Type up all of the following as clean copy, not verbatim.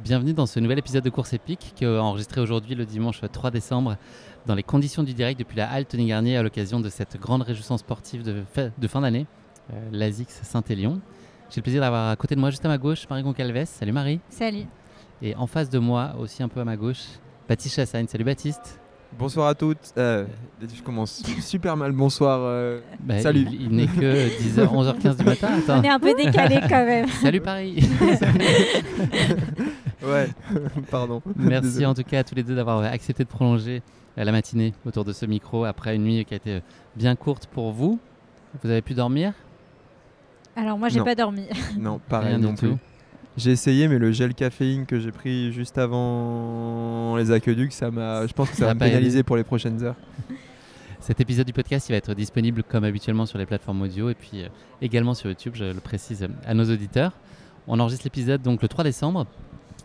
Bienvenue dans ce nouvel épisode de Course épique qui est enregistré aujourd'hui le dimanche 3 décembre dans les conditions du direct depuis la halle Tony Garnier à l'occasion de cette grande réjouissance sportive de fin d'année, l'ASICS Saint-Élion. J'ai le plaisir d'avoir à côté de moi, juste à ma gauche, Marie Goncalves. Salut Marie. Salut. Et en face de moi, aussi un peu à ma gauche, Baptiste Chassagne. Salut Baptiste. Bonsoir à toutes. Je commence super mal. Bonsoir. Salut. Il n'est que 10h, 11h15 du matin. Attends. On est un peu décalé quand même. Salut Paris. Ouais, pardon. Merci Désolé. en tout cas à tous les deux d'avoir accepté de prolonger la matinée autour de ce micro après une nuit qui a été bien courte pour vous. Vous avez pu dormir? Alors moi j'ai Non. pas dormi. Non, pareil Rien non du plus. tout. J'ai essayé, mais le gel caféine que j'ai pris juste avant les aqueducs, je pense que ça Ça va a me pas aidé. pénaliser pour les prochaines heures. Cet épisode du podcast il va être disponible comme habituellement sur les plateformes audio et puis également sur YouTube, je le précise à nos auditeurs. On enregistre l'épisode donc le 3 décembre.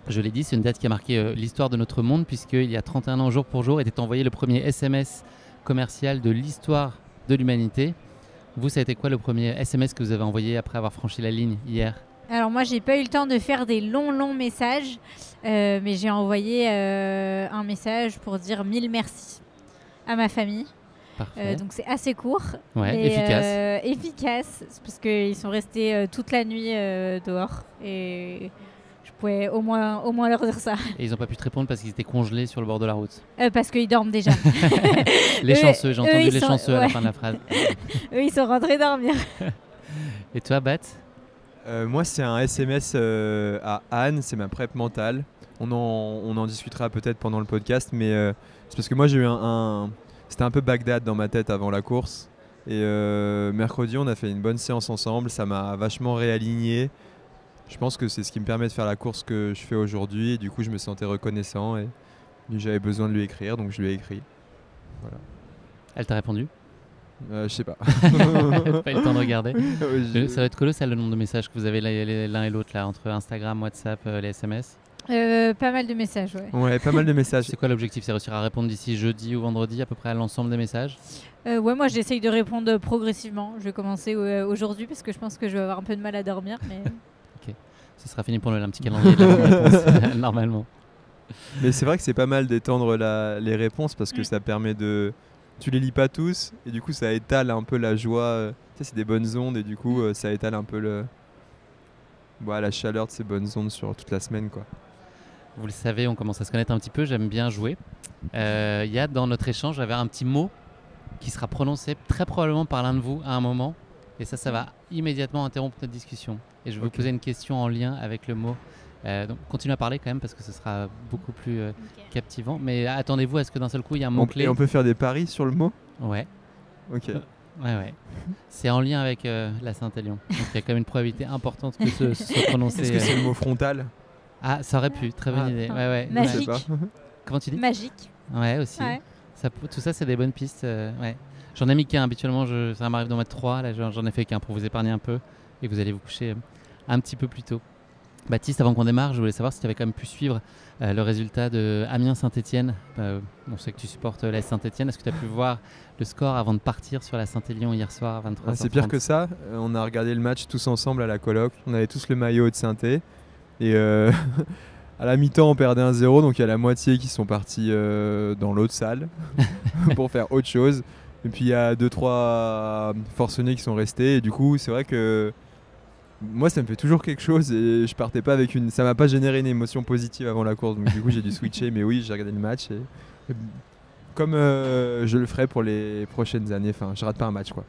Je l'ai dit, c'est une date qui a marqué l'histoire de notre monde puisqu'il y a 31 ans jour pour jour était envoyé le premier SMS commercial de l'histoire de l'humanité. Vous, ça a été quoi le premier SMS que vous avez envoyé après avoir franchi la ligne hier? Alors moi j'ai pas eu le temps de faire des longs messages, mais j'ai envoyé un message pour dire 1000 merci à ma famille. Parfait. Donc c'est assez court. Ouais, mais, efficace. Efficace, parce qu'ils sont restés toute la nuit dehors et je pouvais au moins leur dire ça. Et ils n'ont pas pu te répondre parce qu'ils étaient congelés sur le bord de la route. Parce qu'ils dorment déjà. Les Eux- chanceux, j'ai eux, entendu ils les sont- chanceux à la ouais. fin de la phrase. Eux ils sont rentrés dormir. Et toi, Bat? Moi, c'est un SMS à Anne, c'est ma prep mentale. On en discutera peut-être pendant le podcast, mais c'est parce que moi j'ai eu c'était un peu Bagdad dans ma tête avant la course. Et mercredi, on a fait une bonne séance ensemble, ça m'a vachement réaligné. Je pense que c'est ce qui me permet de faire la course que je fais aujourd'hui. Et du coup, je me sentais reconnaissant et j'avais besoin de lui écrire, donc je lui ai écrit. Voilà. Elle t'a répondu? Je sais pas. Pas eu le temps de regarder. Ouais, Ça va être colossal le nombre de messages que vous avez l'un et l'autre là, entre Instagram, WhatsApp, les SMS. Pas mal de messages, ouais. Ouais, pas mal de messages. C'est quoi l'objectif? C'est réussir à répondre d'ici jeudi ou vendredi à peu près à l'ensemble des messages? Ouais, moi j'essaye de répondre progressivement. Je vais commencer aujourd'hui parce que je pense que je vais avoir un peu de mal à dormir. Mais... Ce sera fini pour un petit calendrier de la réponse, normalement. Mais c'est vrai que c'est pas mal d'étendre les réponses parce que ça permet de... Tu les lis pas tous et du coup ça étale un peu la joie. Tu sais, c'est des bonnes ondes et du coup ça étale un peu la chaleur de ces bonnes ondes sur toute la semaine, quoi. Vous le savez, on commence à se connaître un petit peu, j'aime bien jouer. Il y a dans notre échange, j'avais un petit mot qui sera prononcé très probablement par l'un de vous à un moment. Et ça va immédiatement interrompre notre discussion. Et je vais vous poser une question en lien avec le mot. Donc continuez à parler quand même parce que ce sera beaucoup plus captivant. Mais attendez-vous à ce que d'un seul coup, il y a un mot-clé. Et on peut faire des paris sur le mot. Ouais. Ok. Ouais. C'est en lien avec la Saint-Élion. Donc il y a quand même une probabilité importante que ce soit prononcé. Est-ce que c'est le mot frontal? Ah, ça aurait pu. Très bonne Ah. idée. Ouais. Magique. Je sais pas. Comment tu dis? Magique. Ouais, aussi. Ouais. Tout ça, c'est des bonnes pistes. Ouais. J'en ai mis qu'un. Habituellement, ça m'arrive d'en mettre 3. Là, j'en ai fait qu'un pour vous épargner un peu et que vous allez vous coucher un petit peu plus tôt. Baptiste, avant qu'on démarre, je voulais savoir si tu avais quand même pu suivre le résultat de Amiens-Saint-Etienne. On sait que tu supportes la Saint-Etienne. Est-ce que tu as pu voir le score avant de partir sur la Saint-Élion hier soir à 23h30? C'est pire que ça. On a regardé le match tous ensemble à la coloc. On avait tous le maillot de Saint-Étienne. Et à la mi-temps, on perdait 1-0. Donc il y a la moitié qui sont partis dans l'autre salle pour faire autre chose. Et puis il y a 2-3 forcenés qui sont restés. Et du coup, c'est vrai que moi, ça me fait toujours quelque chose. Et je partais pas avec ça m'a pas généré une émotion positive avant la course. Donc du coup, j'ai dû switcher. Mais oui, j'ai regardé le match. Et comme je le ferai pour les prochaines années. Enfin, je rate pas un match, quoi.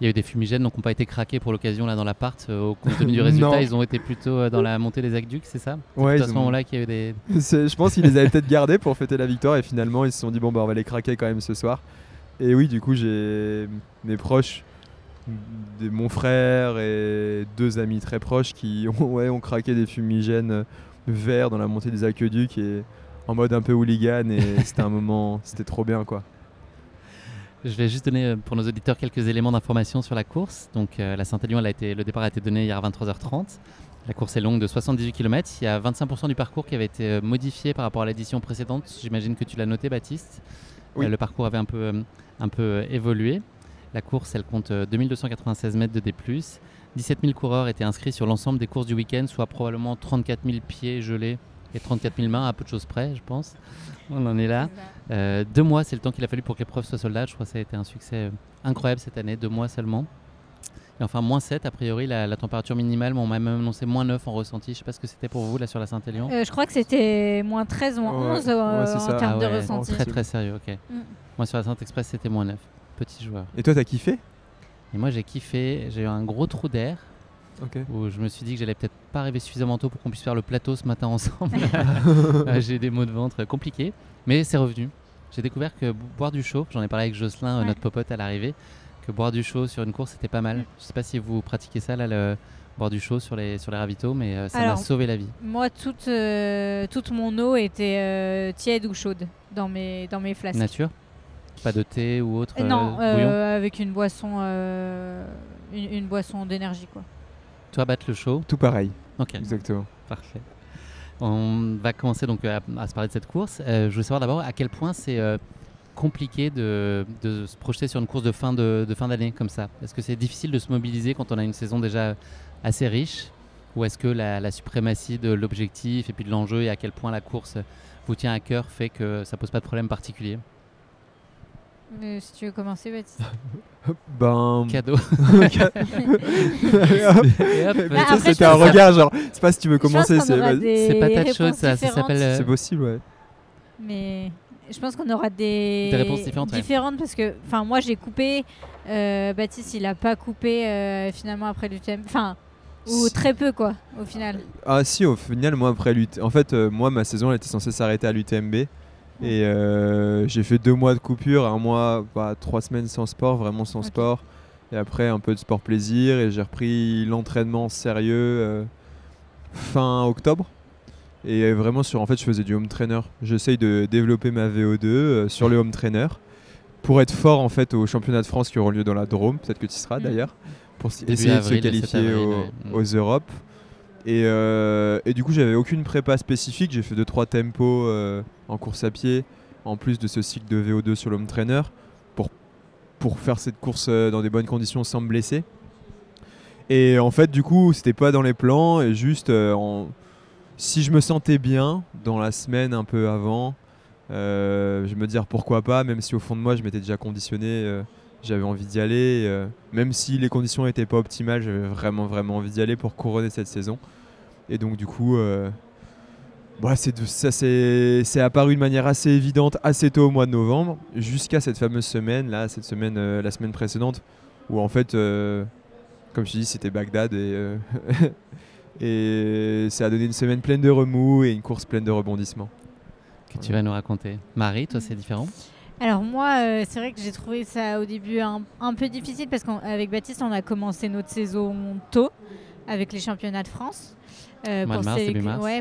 Il y a eu des fumigènes donc qui n'ont pas été craqués pour l'occasion là dans l'appart. Au compte tenu du résultat, Non. ils ont été plutôt dans la montée des aqueducs, c'est ça? Ouais, C'est à ils ce ont- moment-là qu'il y a eu des... Je pense qu'ils les avaient peut-être gardés pour fêter la victoire et finalement ils se sont dit bon bah on va les craquer quand même ce soir. Et oui, du coup j'ai mes proches, mon frère et 2 amis très proches qui ont craqué des fumigènes verts dans la montée des aqueducs et en mode un peu hooligan et c'était un moment, c'était trop bien, quoi. Je vais juste donner pour nos auditeurs quelques éléments d'information sur la course. Donc la Saint-Élion, le départ a été donné hier à 23h30. La course est longue de 78 km. Il y a 25% du parcours qui avait été modifié par rapport à l'édition précédente. J'imagine que tu l'as noté, Baptiste. Oui. Le parcours avait un peu évolué. La course, elle compte 2296 mètres de D+. 17 000 coureurs étaient inscrits sur l'ensemble des courses du week-end, soit probablement 34 000 pieds gelés Et 34 000 mains à peu de choses près, je pense. On en est là. 2 mois, c'est le temps qu'il a fallu pour que l'épreuve soit sold out. Je crois que ça a été un succès incroyable cette année, 2 mois seulement. Et enfin, -7, a priori, la température minimale, on m'a même annoncé -9 en ressenti. Je ne sais pas ce que c'était pour vous là sur la Saint-Élion. Je crois que c'était -13 ou -11 c'est ça. en termes de ressenti. Très très sérieux, ok. Moi sur la Saint-Express, c'était -9. Petit joueur. Et toi, t'as kiffé? Et moi, j'ai kiffé. J'ai eu un gros trou d'air. Ok. Où je me suis dit que j'allais peut-être pas arriver suffisamment tôt pour qu'on puisse faire le plateau ce matin ensemble. J'ai des maux de ventre compliqués, mais c'est revenu. J'ai découvert que boire du chaud, j'en ai parlé avec Jocelyn, notre popote à l'arrivée, que boire du chaud sur une course c'était pas mal. Je sais pas si vous pratiquez ça là, boire du chaud sur les ravitaux, mais ça m'a sauvé la vie. Moi, toute mon eau était tiède ou chaude dans mes flasques. Nature? Pas de thé ou autre? Non, bouillon avec une boisson d'énergie quoi. Toi, battre le chaud? Tout pareil. Ok. Exactement. Parfait. On va commencer donc à se parler de cette course. Je voulais savoir d'abord à quel point c'est compliqué de se projeter sur une course de fin d'année comme ça. Est-ce que c'est difficile de se mobiliser quand on a une saison déjà assez riche, ou est-ce que la suprématie de l'objectif et puis de l'enjeu et à quel point la course vous tient à cœur fait que ça pose pas de problème particulier? Si tu veux commencer, Baptiste. Cadeau. C'était un regard genre, c'est pas si tu veux commencer. C'est patate chaude, ça s'appelle. C'est possible, ouais. Mais je pense qu'on aura des réponses différentes. Parce que, moi j'ai coupé. Baptiste, il a pas coupé finalement après l'UTMB. Ou très peu quoi, au final. Ah si, au final, moi après l'UTMB. En fait, moi ma saison elle était censée s'arrêter à l'UTMB. Et j'ai fait 2 mois de coupure, 1 mois, 3 semaines sans sport, vraiment sans sport. Et après un peu de sport plaisir, et j'ai repris l'entraînement sérieux fin octobre. Et vraiment en fait je faisais du home trainer. J'essaye de développer ma VO2 sur le home trainer pour être fort en fait aux championnats de France qui auront lieu dans la Drôme, peut-être que tu y seras d'ailleurs, pour essayer de se qualifier aux Europes. Et du coup j'avais aucune prépa spécifique, j'ai fait 2-3 tempos en course à pied en plus de ce cycle de VO2 sur l'home trainer pour faire cette course dans des bonnes conditions sans me blesser. Et en fait du coup c'était pas dans les plans, et juste si je me sentais bien dans la semaine un peu avant, je me disais pourquoi pas, même si au fond de moi je m'étais déjà conditionné, j'avais envie d'y aller, même si les conditions n'étaient pas optimales, j'avais vraiment envie d'y aller pour couronner cette saison. Et donc du coup, c'est apparu de manière assez évidente assez tôt au mois de novembre, jusqu'à cette fameuse semaine, la semaine précédente, où en fait, comme je te dis, c'était Bagdad et ça a donné une semaine pleine de remous et une course pleine de rebondissements. Que tu vas nous raconter. Marie, toi c'est différent? Alors moi, c'est vrai que j'ai trouvé ça au début un peu difficile parce qu'avec Baptiste, on a commencé notre saison tôt avec les championnats de France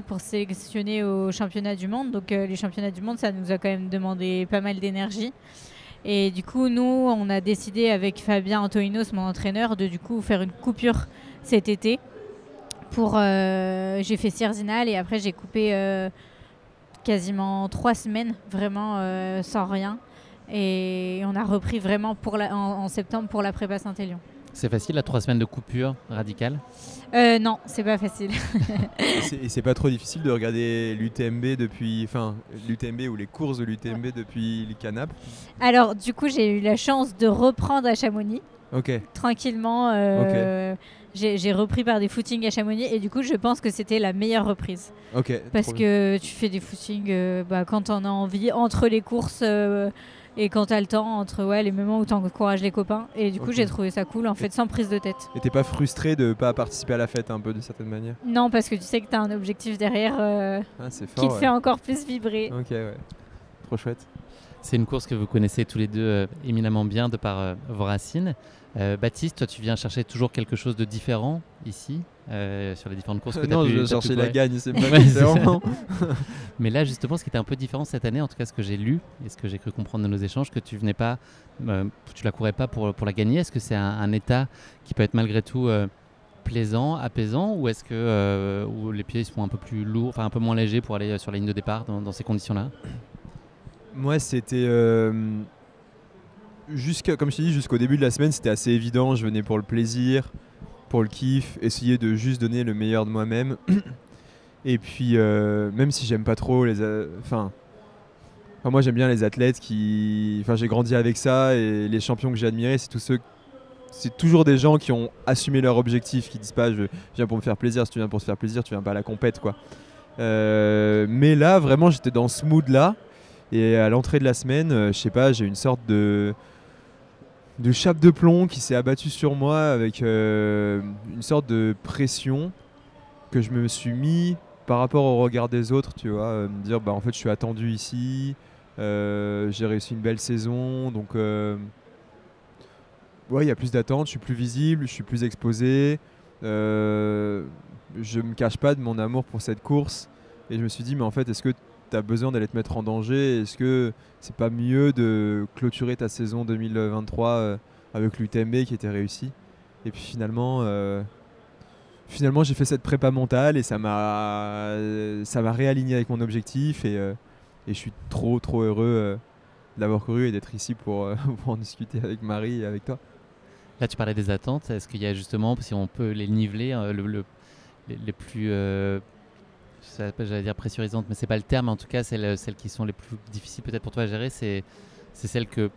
pour sélectionner au championnat du monde. Donc les championnats du monde, ça nous a quand même demandé pas mal d'énergie. Et du coup, nous, on a décidé avec Fabien Antoninos, mon entraîneur, de du coup faire une coupure cet été. J'ai fait Sierzinal et après j'ai coupé quasiment 3 semaines vraiment sans rien, et on a repris vraiment en septembre pour la prépa Saint-Élion. C'est facile, 3 semaines de coupure radicale? Non, c'est pas facile. Et c'est pas trop difficile de regarder l'UTMB l'UTMB ou les courses de l'UTMB depuis les Canapes? Alors du coup j'ai eu la chance de reprendre à Chamonix. Tranquillement. J'ai repris par des footings à Chamonix, et du coup je pense que c'était la meilleure reprise. Parce que tu fais des footings quand t'en as envie, entre les courses et quand t'as le temps, entre les moments où t'encourages les copains. Et du coup j'ai trouvé ça cool en fait, sans prise de tête. Et t'es pas frustré de pas participer à la fête un peu d'une certaine manière? Non, parce que tu sais que t'as un objectif derrière qui te fait encore plus vibrer. Ok, ouais. Trop chouette. C'est une course que vous connaissez tous les deux éminemment bien de par vos racines. Baptiste, toi tu viens chercher toujours quelque chose de différent ici sur les différentes courses que tu as pu... Non, je viens chercher la gagne, c'est pas différent. Mais là justement, ce qui était un peu différent cette année, en tout cas ce que j'ai lu et ce que j'ai cru comprendre de nos échanges, que tu venais pas, tu la courais pas pour la gagner. Est-ce que c'est un état qui peut être malgré tout plaisant, apaisant, ou est-ce que où les pieds sont un peu plus lourds, enfin un peu moins légers pour aller sur la ligne de départ dans ces conditions-là? Moi c'était... comme je t'ai dit, jusqu'au début de la semaine, c'était assez évident. Je venais pour le plaisir, pour le kiff, essayer de juste donner le meilleur de moi-même. Et puis, même si j'aime pas trop moi j'aime bien les athlètes j'ai grandi avec ça, et les champions que j'ai admirés, c'est toujours des gens qui ont assumé leur objectif, qui disent pas je viens pour me faire plaisir. Si tu viens pour te faire plaisir, tu viens pas à la compète, quoi. Mais là, vraiment, j'étais dans ce mood-là. Et à l'entrée de la semaine, je sais pas, j'ai une sorte de chape de plomb qui s'est abattue sur moi, avec une sorte de pression que je me suis mis par rapport au regard des autres, tu vois, me dire en fait je suis attendu ici, j'ai réussi une belle saison, donc il y a plus d'attentes, je suis plus visible, je suis plus exposé, je me cache pas de mon amour pour cette course, et je me suis dit mais en fait est-ce que tu as besoin d'aller te mettre en danger, est-ce que c'est pas mieux de clôturer ta saison 2023 avec l'UTMB qui était réussie. Et puis finalement j'ai fait cette prépa mentale, et ça m'a réaligné avec mon objectif, et je suis trop heureux d'avoir couru et d'être ici pour en discuter avec Marie et avec toi. Là, tu parlais des attentes. Est-ce qu'il y a justement, si on peut les niveler, les plus, j'allais dire pressurisantes, mais c'est pas le terme, en tout cas, celles qui sont les plus difficiles peut-être pour toi à gérer, c'est celles que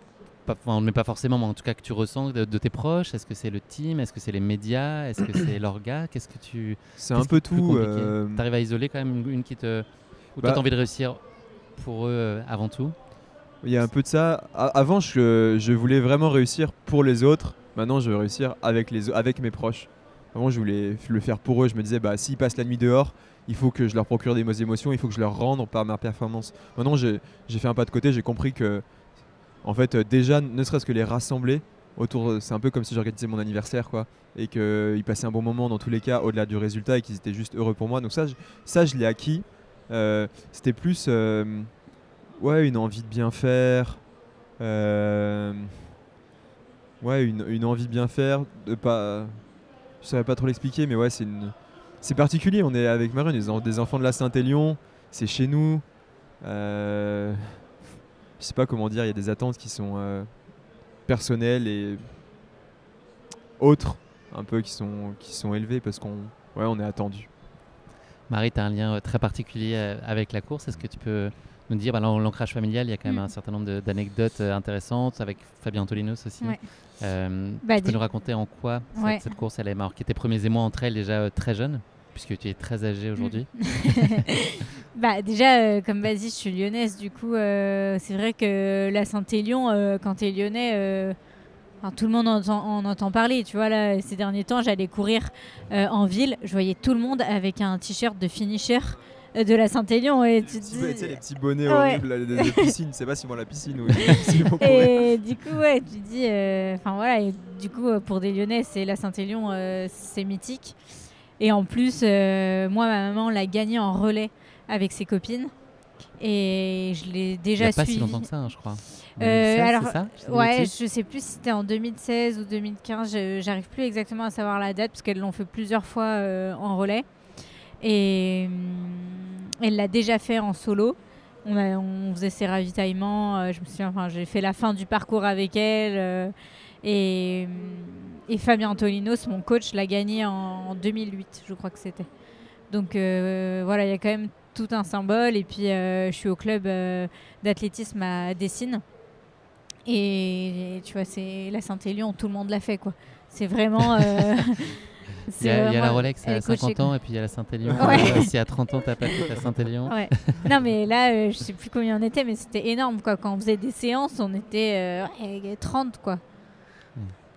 on ne met pas forcément, mais en tout cas que tu ressens de tes proches. Est-ce que c'est le team? Est-ce que c'est les médias? Est-ce que c'est l'orga? Qu'est-ce que tu... C'est un peu tout. Tu arrives à isoler quand même une qui te... Ou toi, tu as envie de réussir pour eux avant tout? Il y a un peu de ça. Avant, je voulais vraiment réussir pour les autres. Maintenant, je veux réussir avec mes proches. Avant, je voulais le faire pour eux. Je me disais, s'ils passent la nuit dehors, il faut que je leur procure des émotions, il faut que je leur rende par ma performance. Maintenant, j'ai fait un pas de côté, j'ai compris que en fait, déjà, ne serait-ce que les rassembler autour, c'est un peu comme si j'organisais mon anniversaire, quoi, et qu'ils passaient un bon moment dans tous les cas, au-delà du résultat, et qu'ils étaient juste heureux pour moi. Donc ça, je l'ai acquis. C'était plus une envie de bien faire, une envie de bien faire, de pas, je savais pas trop l'expliquer, mais ouais, c'est particulier. On est avec Marie, on est des enfants de la Saint-Élion, c'est chez nous. Je sais pas comment dire, il y a des attentes qui sont personnelles et autres, un peu qui sont élevées, parce qu'on est attendu. Marie, tu as un lien très particulier avec la course. Est-ce que tu peux nous dire, dans l'ancrage familial, il y a quand même un certain nombre d'anecdotes intéressantes, avec Fabien Antolinos aussi. Ouais. Tu peux nous raconter en quoi cette course elle a marqué tes premiers émois entre elles déjà très jeune, puisque tu es très âgée aujourd'hui? Déjà, comme Basis, je suis lyonnaise, du coup, c'est vrai que la Saint-Élion, quand tu es lyonnais, tout le monde en entend parler. Tu vois, là, ces derniers temps, j'allais courir en ville, je voyais tout le monde avec un t-shirt de finisher de la Saint-Élion. Et tu dis... les petits bonnets horribles de piscine, c'est pas si bon la piscine. Et du coup, tu dis... et du coup, pour des Lyonnais, c'est la Saint-Élion, c'est mythique. Et en plus, moi, ma maman l'a gagné en relais avec ses copines. Et je l'ai déjà suivi. Il n'y a pas si longtemps que ça, je crois. 2016, c'est ça? Ouais, je sais plus si c'était en 2016 ou 2015. J'arrive plus exactement à savoir la date, parce qu'elles l'ont fait plusieurs fois en relais. Et elle l'a déjà fait en solo. On faisait ses ravitaillements. Je me souviens, j'ai fait la fin du parcours avec elle. Et Fabien Antolinos, mon coach, l'a gagné en 2008, je crois que c'était. Donc il y a quand même tout un symbole. Et puis je suis au club d'athlétisme à Dessines. Et tu vois, c'est la Saint-Élion, tout le monde l'a fait, quoi. C'est vraiment... il y a la Rolex à 50 ans, et puis il y a la Saint-Élion. Si à 30 ans, tu n'as pas fait la Saint-Élion. Ouais. Non, mais là, je ne sais plus combien on était, mais c'était énorme, quoi. Quand on faisait des séances, on était 30, quoi.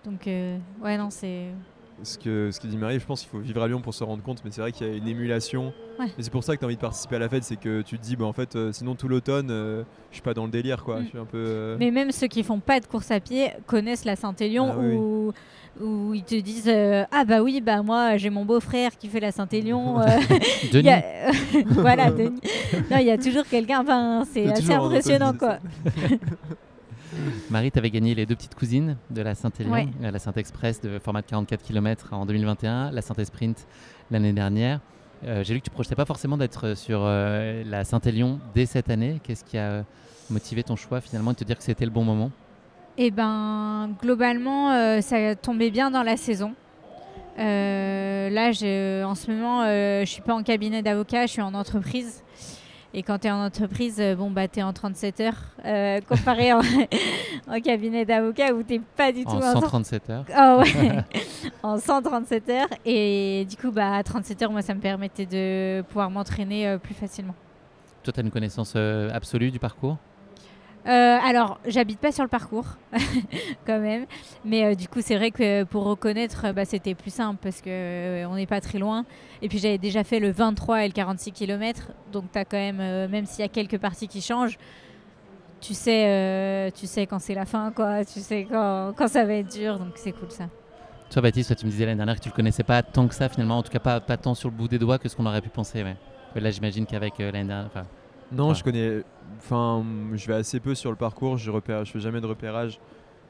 Donc, c'est... Ce que dit Marie, je pense qu'il faut vivre à Lyon pour se rendre compte, mais c'est vrai qu'il y a une émulation. Ouais. Et c'est pour ça que tu as envie de participer à la fête, c'est que tu te dis, en fait, sinon tout l'automne, je suis pas dans le délire, quoi. Je suis un peu, Mais même ceux qui font pas de course à pied connaissent la Saint-Élion, où ils te disent moi j'ai mon beau-frère qui fait la Saint-Élion. Denis. Voilà, Denis. Non, il y a toujours quelqu'un, c'est assez impressionnant, quoi. Marie, tu avais gagné les 2 petites cousines de la Saint-Élion, la Saint-Express de format de 44 km en 2021, la Saint-Sprint l'année dernière. J'ai lu que tu ne projetais pas forcément d'être sur la Saint-Élion dès cette année. Qu'est-ce qui a motivé ton choix finalement de te dire que c'était le bon moment? Globalement, ça tombait bien dans la saison. Là, en ce moment, je suis pas en cabinet d'avocat, je suis en entreprise. Et quand tu es en entreprise, tu es en 37 heures, comparé en cabinet d'avocat où tu n'es pas du tout en 137 heures. Oh, ouais. En 137 heures. Et du coup, à 37 heures, moi, ça me permettait de pouvoir m'entraîner plus facilement. Toi, tu as une connaissance absolue du parcours ? Alors, j'habite pas sur le parcours, quand même. Mais du coup, c'est vrai que pour reconnaître, c'était plus simple parce qu'on n'est pas très loin. Et puis, j'avais déjà fait le 23 et le 46 km. Donc, tu as quand même s'il y a quelques parties qui changent, tu sais quand c'est la fin, quoi. Tu sais quand ça va être dur. Donc, c'est cool, ça. Toi, Baptiste, tu me disais l'année dernière que tu le connaissais pas tant que ça, finalement. En tout cas, pas tant sur le bout des doigts que ce qu'on aurait pu penser. Ouais. Là, j'imagine qu'avec l'année dernière... Non, je connais. Enfin, je vais assez peu sur le parcours, je fais jamais de repérage.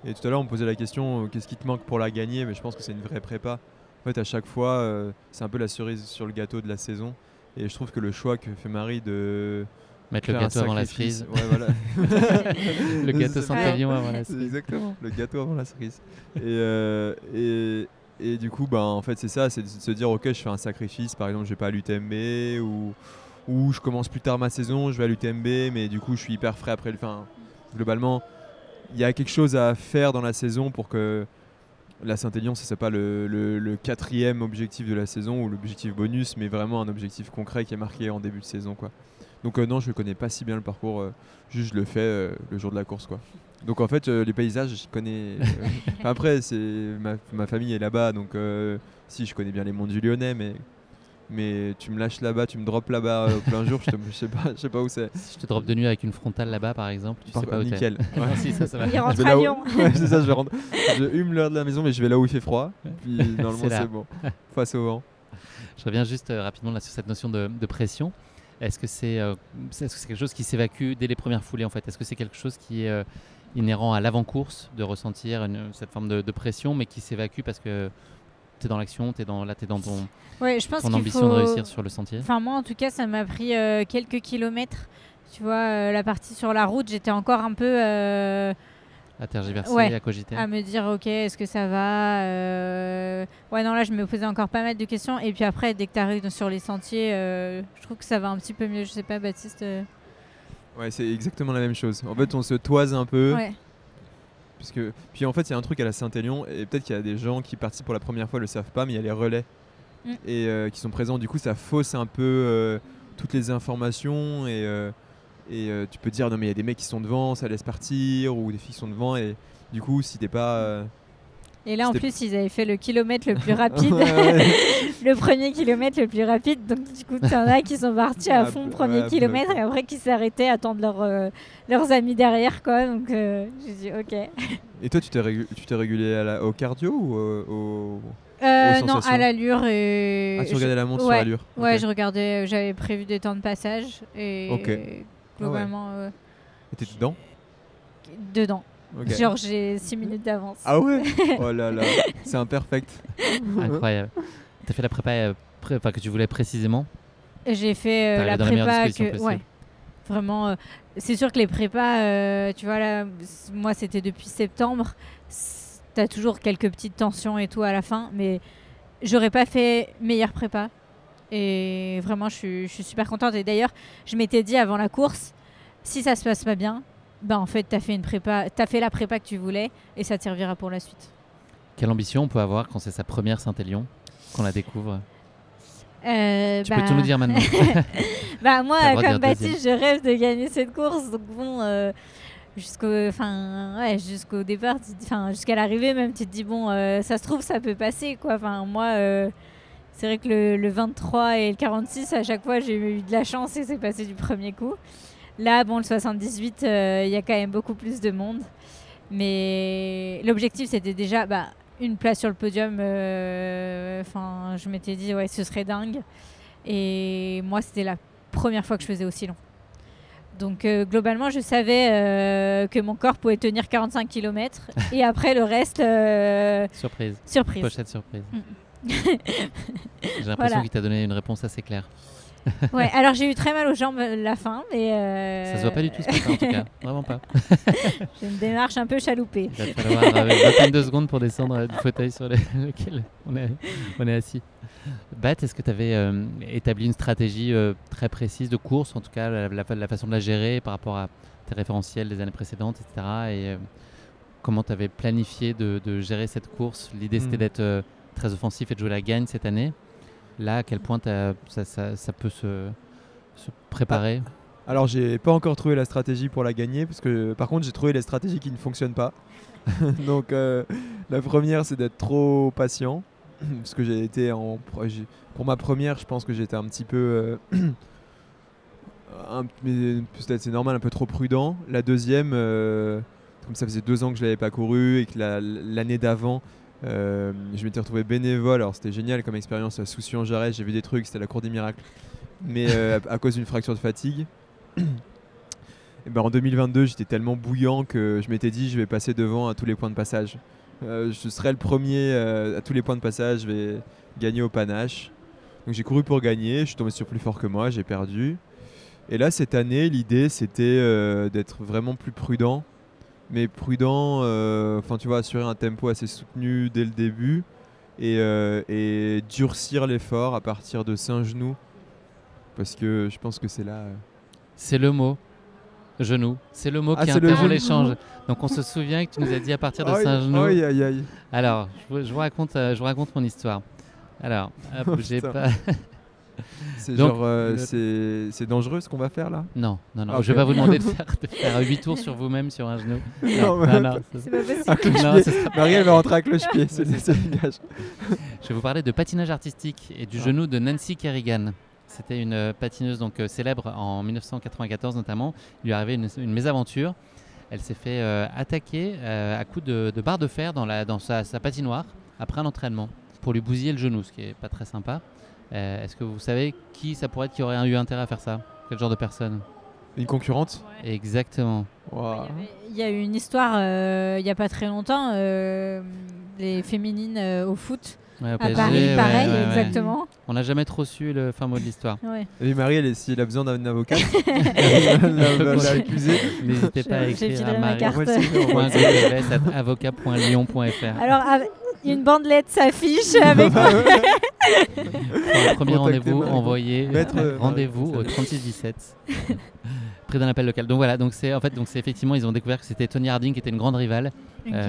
Et tout à l'heure, on me posait la question qu'est-ce qui te manque pour la gagner ? Mais je pense que c'est une vraie prépa. En fait, à chaque fois, c'est un peu la cerise sur le gâteau de la saison. Et je trouve que le choix que fait Marie de mettre le gâteau avant la cerise. Ouais, voilà. Le gâteau Saint-Élion avant la cerise. Exactement, le gâteau avant la cerise. Et du coup, en fait, c'est ça, c'est de se dire ok, je fais un sacrifice. Par exemple, je vais pas à l'UTMB ou je commence plus tard ma saison, je vais à l'UTMB, mais du coup je suis hyper frais après. Globalement, il y a quelque chose à faire dans la saison pour que la Saint-Élion, ce n'est pas le 4e objectif de la saison ou l'objectif bonus, mais vraiment un objectif concret qui est marqué en début de saison, quoi. Donc non, je ne connais pas si bien le parcours, juste je le fais le jour de la course, quoi. Donc en fait, les paysages, je connais... après, ma famille est là-bas, donc si, je connais bien les monts du Lyonnais, mais tu me lâches là-bas, tu me drops là-bas plein jour, je sais pas où c'est. Si je te drop de nuit avec une frontale là-bas, par exemple, tu sais pas où t'es. Nickel. Ouais, si, ça va. Il rentre à Lyon. C'est ça, je hume l'heure de la maison, mais je vais là où il fait froid. Puis normalement, c'est bon. Face au vent. Je reviens juste rapidement là, sur cette notion de pression. Est-ce que c'est quelque chose qui s'évacue dès les premières foulées, en fait ? Est-ce que c'est quelque chose qui est inhérent à l'avant-course, de ressentir cette forme de pression, mais qui s'évacue parce que tu es dans l'action, tu es dans ton... Ouais, je pense ton ambition de réussir sur le sentier. Enfin, moi, en tout cas, ça m'a pris quelques kilomètres. Tu vois, la partie sur la route, j'étais encore un peu... à tergiverser, à cogiter. À me dire, ok, est-ce que ça va Ouais, non, là, je me posais encore pas mal de questions. Et puis après, dès que tu arrives sur les sentiers, je trouve que ça va un petit peu mieux. Je sais pas, Baptiste Ouais, c'est exactement la même chose. En fait, on se toise un peu. Ouais. Puis en fait, il y a un truc à la Saint-Élion, et peut-être qu'il y a des gens qui participent pour la première fois ne le savent pas, mais il y a les relais et qui sont présents. Du coup, ça fausse un peu toutes les informations et tu peux te dire non mais il y a des mecs qui sont devant, ça laisse partir, ou des filles qui sont devant, et du coup, si t'es pas... Et là, en plus, ils avaient fait le kilomètre le plus rapide, le premier kilomètre le plus rapide. Donc, du coup, il y en a qui sont partis à fond, premier kilomètre, et après qui s'arrêtaient à attendre leurs amis derrière, quoi. Donc, j'ai dit OK. Et toi, tu t'es régulé au cardio ou aux non, à l'allure. Ah, tu regardais la montre sur l'allure. Ouais, je regardais, j'avais prévu des temps de passage. Et globalement. Et t'étais dedans ? Dedans. Okay. Genre j'ai 6 minutes d'avance. Ah ouais. Oh là là, c'est imperfect. Incroyable. T'as fait la prépa que tu voulais précisément ? J'ai fait la prépa vraiment. C'est sûr que les prépas, tu vois là, moi c'était depuis septembre. T'as toujours quelques petites tensions et tout à la fin, mais j'aurais pas fait meilleure prépa. Et vraiment, je suis super contente. Et d'ailleurs, je m'étais dit avant la course, si ça se passe pas bien, en fait, t'as fait la prépa que tu voulais et ça te servira pour la suite. Quelle ambition on peut avoir quand c'est sa première Saint-Élion, qu'on la découvre ? Tu peux tout nous dire maintenant. Moi, comme Baptiste, je rêve de gagner cette course. Donc bon, jusqu'au départ, jusqu'à l'arrivée même, tu te dis bon, ça se trouve, ça peut passer, quoi. Enfin, moi, c'est vrai que le 23 et le 46, à chaque fois, j'ai eu de la chance et c'est passé du premier coup. Là, bon, le 78, il y a quand même beaucoup plus de monde. Mais l'objectif, c'était déjà une place sur le podium. Je m'étais dit, ouais, ce serait dingue. Et moi, c'était la première fois que je faisais aussi long. Donc, globalement, je savais que mon corps pouvait tenir 45 km. Et après, le reste... Surprise. Pochette surprise. J'ai l'impression qu'il t'a donné une réponse assez claire. Ouais, alors j'ai eu très mal aux jambes la fin, mais... Ça se voit pas du tout ce matin en tout cas, vraiment pas. J'ai une démarche un peu chaloupée. Il va falloir avec 22 secondes pour descendre du fauteuil sur lequel on est assis. Bat, est-ce que tu avais établi une stratégie très précise de course, en tout cas la façon de la gérer par rapport à tes référentiels des années précédentes, etc. Et comment tu avais planifié de gérer cette course? L'idée c'était d'être très offensif et de jouer la gagne cette année. Là, à quel point ça peut se préparer? Alors, j'ai pas encore trouvé la stratégie pour la gagner, parce que par contre, j'ai trouvé les stratégies qui ne fonctionnent pas. Donc, la première, c'est d'être trop patient, parce que j'ai été pour ma première, je pense que j'étais un petit peu, mais peut-être c'est normal, un peu trop prudent. La deuxième, comme ça faisait 2 ans que je l'avais pas couru et que l'année d'avant, je m'étais retrouvé bénévole. Alors c'était génial comme expérience à Soucy-en-Jarez, j'ai vu des trucs, c'était la cour des miracles, mais à cause d'une fracture de fatigue. Et ben, en 2022 j'étais tellement bouillant que je m'étais dit je vais passer devant à tous les points de passage, je serai le premier à tous les points de passage, je vais gagner au panache. Donc j'ai couru pour gagner, je suis tombé sur plus fort que moi, j'ai perdu. Et là cette année l'idée c'était d'être vraiment plus prudent, mais prudent, tu vois, assurer un tempo assez soutenu dès le début et durcir l'effort à partir de Saint-Genoux, parce que je pense que c'est là... C'est le mot, genou, c'est le mot qui interrompt l'échange. Donc on se souvient que tu nous as dit à partir de Saint-Genoux. Alors, je vous raconte mon histoire. Alors, hop, j'ai pas... C'est donc, c'est dangereux ce qu'on va faire là? Non, okay. Je vais pas vous demander de faire 8 tours sur vous-même sur un genou. Non, c'est pas possible. Marielle va rentrer à cloche-pied, c'est dégage. Je vais vous parler de patinage artistique et du genou de Nancy Kerrigan. C'était une patineuse donc célèbre en 1994 notamment. Il lui est arrivé une mésaventure. Elle s'est fait attaquer à coups de barre de fer dans sa patinoire après un entraînement pour lui bousiller le genou, ce qui est pas très sympa. Est-ce que vous savez qui ça pourrait être qui aurait eu intérêt à faire ça? Quel genre de personne? Une concurrente? Ouais. Exactement. Wow. Il y a eu une histoire il n'y a pas très longtemps, les féminines au foot. Ouais, à Paris, pareil, exactement. On n'a jamais trop su le fin mot de l'histoire. Ouais. Et Marie, s'il a besoin d'un avocat, l'a accusé. N'hésitez pas à écrire à Marie. avocat.lyon.fr. Alors, une bandelette s'affiche avec moi. Pour le premier rendez-vous, envoyez rendez-vous au 3617. Près d'un appel local. Donc voilà, c'est effectivement, ils ont découvert que c'était Tony Harding qui était une grande rivale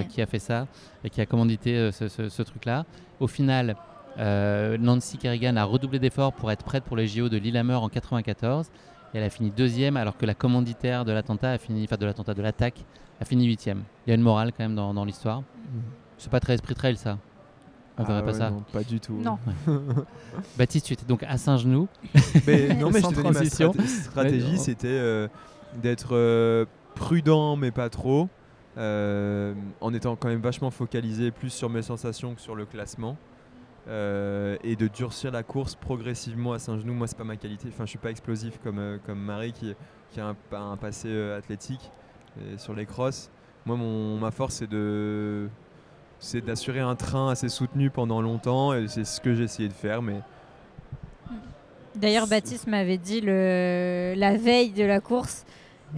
qui a fait ça et qui a commandité ce truc-là. Au final, Nancy Kerrigan a redoublé d'efforts pour être prête pour les JO de Lillehammer en 94 et elle a fini 2e alors que la commanditaire de l'attaque a fini 8e. Il y a une morale quand même dans l'histoire. C'est pas très esprit trail ça. On verrait pas ça. Non, pas du tout. Non. Baptiste, tu étais donc à Saint-Genoux. Mais je te dis, ma stratégie, c'était d'être prudent, mais pas trop, en étant quand même vachement focalisé plus sur mes sensations que sur le classement, et de durcir la course progressivement à Saint-Genoux. Moi, c'est pas ma qualité. Enfin, je suis pas explosif comme Marie qui a un passé athlétique et sur les crosses. Moi, ma force, c'est d'assurer un train assez soutenu pendant longtemps, et c'est ce que j'ai essayé de faire. Mais d'ailleurs, Baptiste m'avait dit la veille de la course,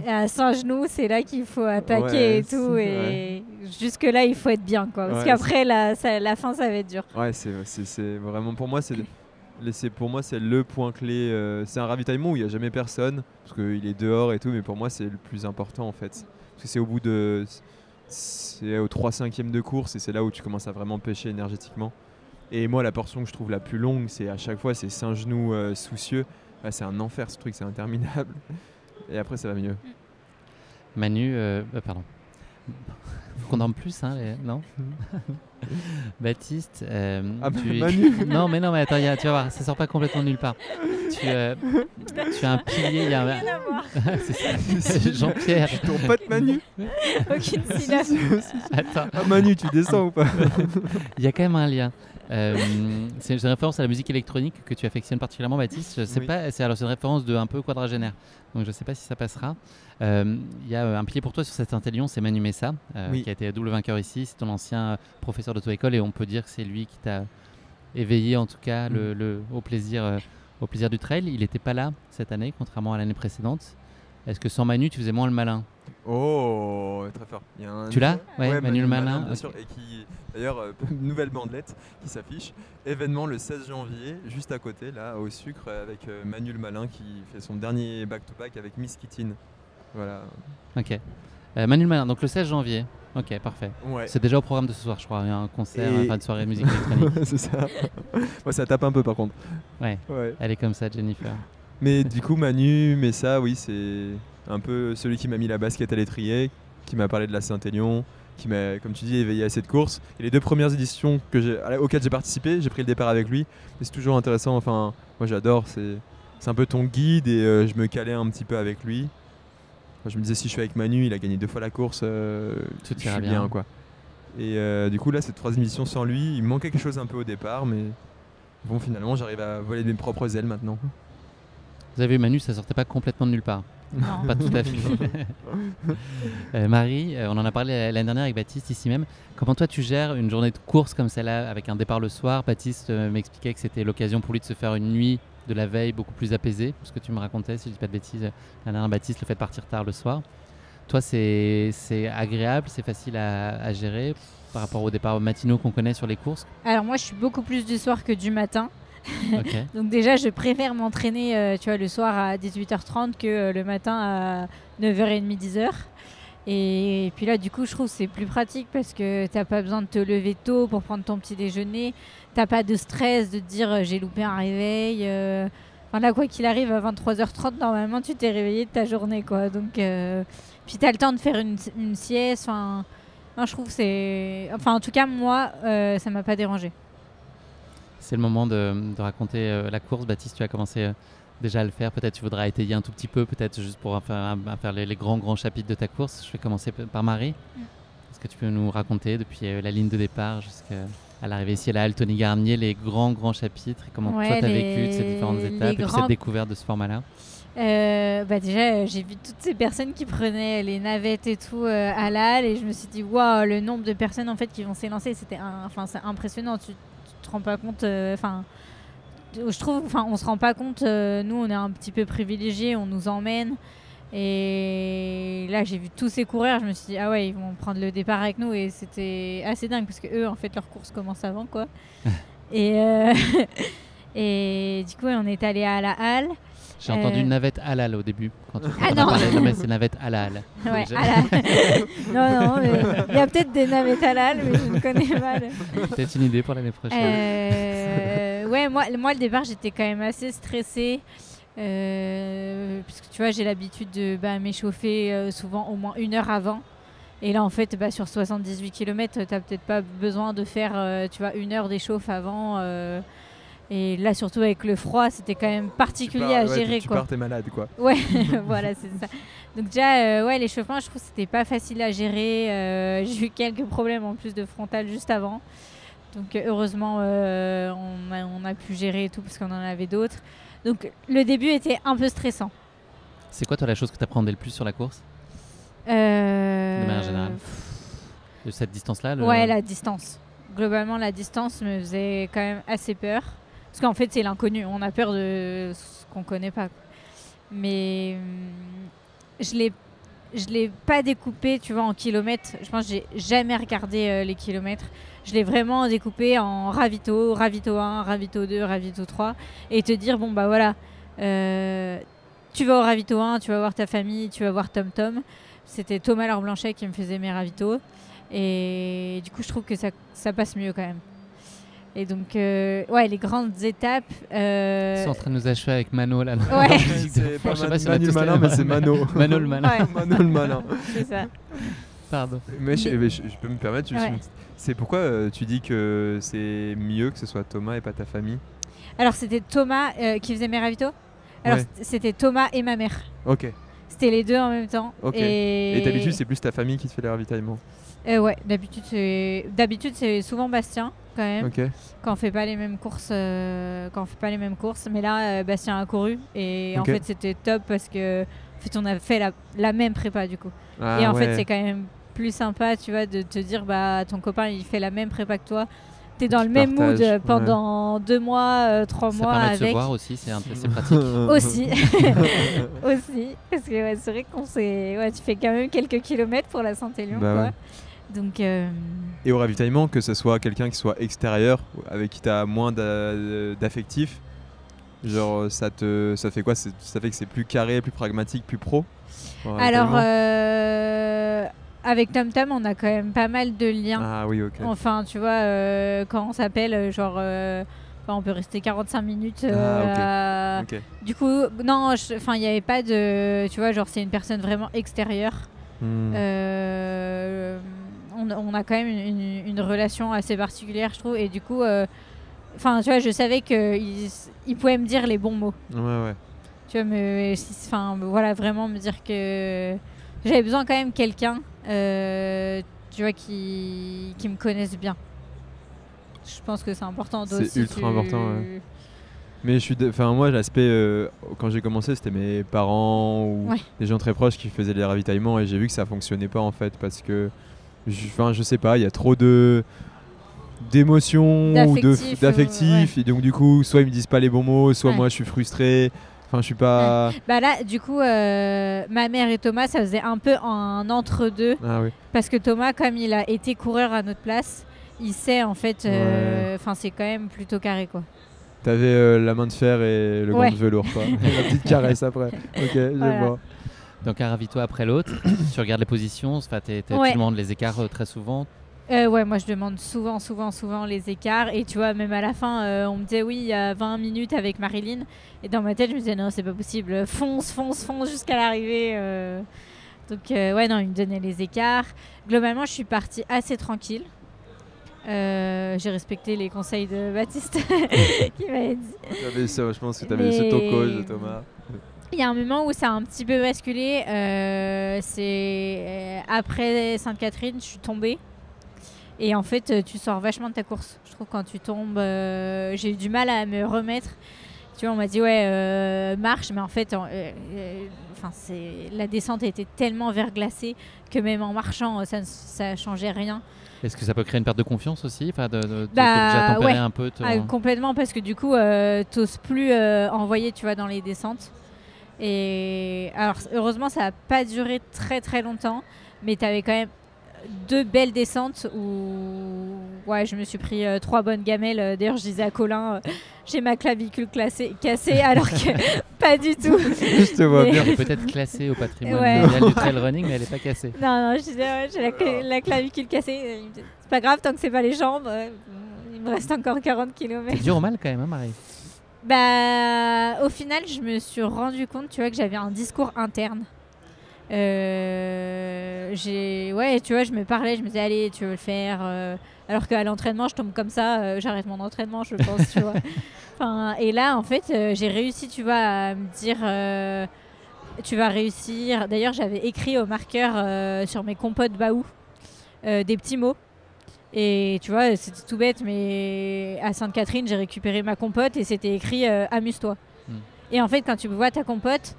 à Saint-Genoux, c'est là qu'il faut attaquer et tout, et jusque là il faut être bien, quoi, parce qu'après la fin ça va être dur. Ouais, c'est vraiment, pour moi c'est le point clé. C'est un ravitaillement où il n'y a jamais personne parce qu'il est dehors et tout, mais pour moi c'est le plus important en fait, parce que c'est au bout de... C'est au 3/5e de course et c'est là où tu commences à vraiment pêcher énergétiquement. Et moi, la portion que je trouve la plus longue, c'est à chaque fois, c'est Saint-Genoux Soucieux. Là, c'est un enfer ce truc, c'est interminable. Et après, ça va mieux. Manu, pardon. Faut qu'on dorme plus, hein, non. Baptiste, Manu. Non, mais attends, tu vas voir, ça sort pas complètement de nulle part. Tu as un pilier, il y a un... C'est Jean-Pierre. Je suis ton pote Manu. Aucune syllabe. Attends. Manu, tu descends ou pas? Il y a quand même un lien. C'est une référence à la musique électronique que tu affectionnes particulièrement, Baptiste. Je sais pas, c'est une référence de un peu quadragénaire. Donc je ne sais pas si ça passera. Il y a un pilier pour toi sur cet Intellion, c'est Manu Messa, qui a été double vainqueur ici. C'est ton ancien professeur d'auto-école et on peut dire que c'est lui qui t'a éveillé en tout cas au plaisir au plaisir du trail. Il n'était pas là cette année, contrairement à l'année précédente. Est-ce que sans Manu, tu faisais moins le malin? Oh, très fort. Tu l'as? Ouais, Manu le malin. Bien sûr, et qui, d'ailleurs, nouvelle bandelette qui s'affiche. Événement le 16 janvier, juste à côté, là, au sucre, avec Manu le malin qui fait son dernier back-to-back avec Miss Kittin. Voilà. Ok. Manu le malin, donc le 16 janvier. Ok, parfait. Ouais. C'est déjà au programme de ce soir, je crois. Il y a un concert, une soirée de musique électronique. C'est ça. Moi, ça tape un peu par contre. Ouais. Elle est comme ça, Jennifer. Mais du coup, Manu, mais ça, oui, c'est un peu celui qui m'a mis la basket à l'étrier, qui m'a parlé de la Saint-Élion, qui m'a, comme tu dis, éveillé à cette course. Et les 2 premières éditions auxquelles j'ai participé, j'ai pris le départ avec lui. Et c'est toujours intéressant. Enfin, moi, j'adore. C'est un peu ton guide et je me calais un petit peu avec lui. Je me disais, si je suis avec Manu, il a gagné 2 fois la course, tout je suis bien, quoi. Et du coup, là, cette 3e édition sans lui, il me manquait quelque chose un peu au départ, mais bon, finalement, j'arrive à voler de mes propres ailes maintenant. Vous avez vu, Manu, ça sortait pas complètement de nulle part. Non. Pas tout à fait. Marie, on en a parlé l'année dernière avec Baptiste ici même. Comment toi tu gères une journée de course comme celle-là avec un départ le soir? Baptiste m'expliquait que c'était l'occasion pour lui de se faire une nuit de la veille beaucoup plus apaisée, ce que tu me racontais, si je dis pas de bêtises, la dernière, Baptiste, le fait de partir tard le soir. Toi, c'est agréable, c'est facile à gérer par rapport aux départs matinaux qu'on connaît sur les courses? Alors moi, je suis beaucoup plus du soir que du matin. Okay. Donc déjà, je préfère m'entraîner tu vois, le soir à 18h30 que le matin à 9h30, 10h. Et puis là, du coup, je trouve que c'est plus pratique parce que t'as pas besoin de te lever tôt pour prendre ton petit déjeuner. T'as pas de stress de te dire j'ai loupé un réveil. Enfin là, quoi qu'il arrive, à 23h30, normalement, tu t'es réveillé de ta journée, quoi. Donc, puis t'as le temps de faire une sieste. Enfin, je trouve que c'est... Enfin, en tout cas, moi, ça m'a pas dérangé. C'est le moment de raconter la course. Baptiste, tu as commencé déjà à le faire. Peut-être tu voudras étayer un tout petit peu, peut-être juste pour faire les grands chapitres de ta course. Je vais commencer par Marie. Est-ce que tu peux nous raconter depuis la ligne de départ jusqu'à l'arrivée ici à la halle Tony Garnier, les grands chapitres et comment toi tu as vécu ces différentes étapes et puis cette découverte de ce format-là? Déjà, j'ai vu toutes ces personnes qui prenaient les navettes et tout à la halle et je me suis dit, waouh, le nombre de personnes en fait qui vont s'élancer, c'est impressionnant. Tu te rends pas compte, je trouve, on se rend pas compte, nous on est un petit peu privilégiés, on nous emmène et là j'ai vu tous ces coureurs, je me suis dit ah ouais, ils vont prendre le départ avec nous et c'était assez dingue parce que eux en fait leur course commence avant, quoi. et du coup on est allé à la halle. J'ai entendu navette halal au début. Quand tu non. parlais, mais c'est navette halal. Ouais, halal. non, mais il y a peut-être des navettes halal, mais je ne connais pas. Peut-être une idée pour l'année prochaine. Ouais, moi, le départ, j'étais quand même assez stressée. Parce que tu vois, j'ai l'habitude de m'échauffer souvent au moins 1 heure avant. Et là, en fait, sur 78 km, tu n'as peut-être pas besoin de faire 1 heure d'échauffe avant. Et là, surtout avec le froid, c'était quand même particulier à gérer. Tu pars, t'es malade, quoi. Ouais, voilà, c'est ça. Donc déjà, l'échauffement, je trouve que c'était pas facile à gérer. J'ai eu quelques problèmes en plus de frontal juste avant. Donc heureusement, on a pu gérer et tout parce qu'on en avait d'autres. Donc le début était un peu stressant. C'est quoi, toi, la chose que tu appréhendais le plus sur la course de manière générale? De cette distance-là Ouais, la distance. Globalement, la distance me faisait quand même assez peur. Parce qu'en fait, c'est l'inconnu. On a peur de ce qu'on ne connaît pas. Mais je l'ai pas découpé, tu vois, en kilomètres. Je pense que j'ai jamais regardé les kilomètres. Je l'ai vraiment découpé en ravito 1, ravito 2, ravito 3. Et te dire, bon, bah voilà, tu vas au ravito 1, tu vas voir ta famille, tu vas voir Tom Tom. C'était Thomas Laure-Blanchet qui me faisait mes ravitos. Et du coup, je trouve que ça passe mieux quand même. Et donc, les grandes étapes. Ils sont en train de nous achever avec Mano là. Ouais. C'est pas Manu le malin, mais c'est Mano. Mano le malin. Ouais. Mano le malin. C'est ça. Pardon. Mais je peux me permettre, c'est pourquoi tu dis que c'est mieux que ce soit Thomas et pas ta famille? Alors, c'était Thomas qui faisait mes ravitos. Alors, c'était Thomas et ma mère. Ok. C'était les deux en même temps. Ok. Et d'habitude, c'est plus ta famille qui te fait les ravitaillements? Ouais, d'habitude c'est souvent Bastien quand même. Okay. Quand on fait pas les mêmes courses, mais là Bastien a couru et en fait c'était top parce que en fait on a fait la même prépa du coup. Et en fait c'est quand même plus sympa, tu vois, de te dire ton copain il fait la même prépa que toi, t'es dans le même mood pendant 2 mois, 3 mois avec. Ça permet de se voir aussi, c'est pratique. Aussi. Aussi. Parce que c'est vrai tu fais quand même quelques kilomètres pour la Saint-Élion. Ouais. Donc, Et au ravitaillement, que ce soit quelqu'un qui soit extérieur, avec qui tu as moins d'affectif, genre ça fait quoi? Ça fait que c'est plus carré, plus pragmatique, plus pro? Alors, avec TomTom, on a quand même pas mal de liens. Ah oui, ok. Enfin, tu vois, quand on s'appelle, on peut rester 45 minutes. Okay. Du coup, non, il n'y avait pas de... Tu vois, genre, c'est une personne vraiment extérieure. On a quand même une relation assez particulière, je trouve. Et du coup, tu vois, je savais qu'il pouvait me dire les bons mots. Ouais. Tu vois, voilà, vraiment me dire que j'avais besoin quand même quelqu'un, tu vois, qui me connaisse bien. Je pense que c'est important. C'est ultra important, ouais. Mais moi, l'aspect, quand j'ai commencé, c'était mes parents ou des gens très proches qui faisaient les ravitaillements et j'ai vu que ça fonctionnait pas en fait parce que, je sais pas, il y a trop d'émotions ou d'affectifs et donc du coup, soit ils me disent pas les bons mots, soit moi je suis frustré. Enfin, je suis pas... Bah là, du coup, ma mère et Thomas, ça faisait un peu un entre-deux. Ah oui. Parce que Thomas, comme il a été coureur à notre place, il sait en fait... c'est quand même plutôt carré, quoi. T'avais la main de fer et le gant de velours, quoi. La petite caresse après. Ok, je vois. Donc un ravito après l'autre, tu regardes les positions, tu demandes les écarts très souvent. Moi je demande souvent les écarts et tu vois, même à la fin, on me disait oui, il y a 20 minutes avec Marilyn et dans ma tête je me disais non, c'est pas possible, fonce jusqu'à l'arrivée. Donc il me donnait les écarts. Globalement, je suis partie assez tranquille. J'ai respecté les conseils de Baptiste qui m'avait dit. Je pense que tu avais laissé ton coach, Thomas. Il y a un moment où ça a un petit peu basculé. C'est après Sainte-Catherine, je suis tombée. Et en fait, tu sors vachement de ta course. Je trouve quand tu tombes, j'ai eu du mal à me remettre. Tu vois, on m'a dit marche, mais en fait, la descente était tellement verglacée que même en marchant, ça changeait rien. Est-ce que ça peut créer une perte de confiance aussi, déjà tempérer un peu complètement, parce que du coup, t'oses plus envoyer, tu vois, dans les descentes. Et alors, heureusement, ça n'a pas duré très très longtemps, mais t'avais quand même 2 belles descentes où je me suis pris 3 bonnes gamelles. D'ailleurs, je disais à Colin, j'ai ma clavicule cassée, alors que pas du tout. Je te vois bien. Elle est peut-être classée au patrimoine mondial du trail running, mais elle n'est pas cassée. Non, je disais, j'ai la clavicule cassée. C'est pas grave tant que c'est pas les jambes. Il me reste encore 40 km. C'est dur au mal quand même, hein, Marie? Au final, je me suis rendu compte, tu vois, que j'avais un discours interne. Tu vois, je me parlais, je me disais allez, tu veux le faire, alors qu'à l'entraînement je tombe comme ça, j'arrête mon entraînement, je pense, tu vois. Et là en fait j'ai réussi, tu vois, à me dire tu vas réussir. D'ailleurs j'avais écrit au marqueur sur mes compotes Baou des petits mots et tu vois, c'était tout bête, mais à Sainte-Catherine j'ai récupéré ma compote et c'était écrit amuse-toi. Et en fait quand tu vois ta compote,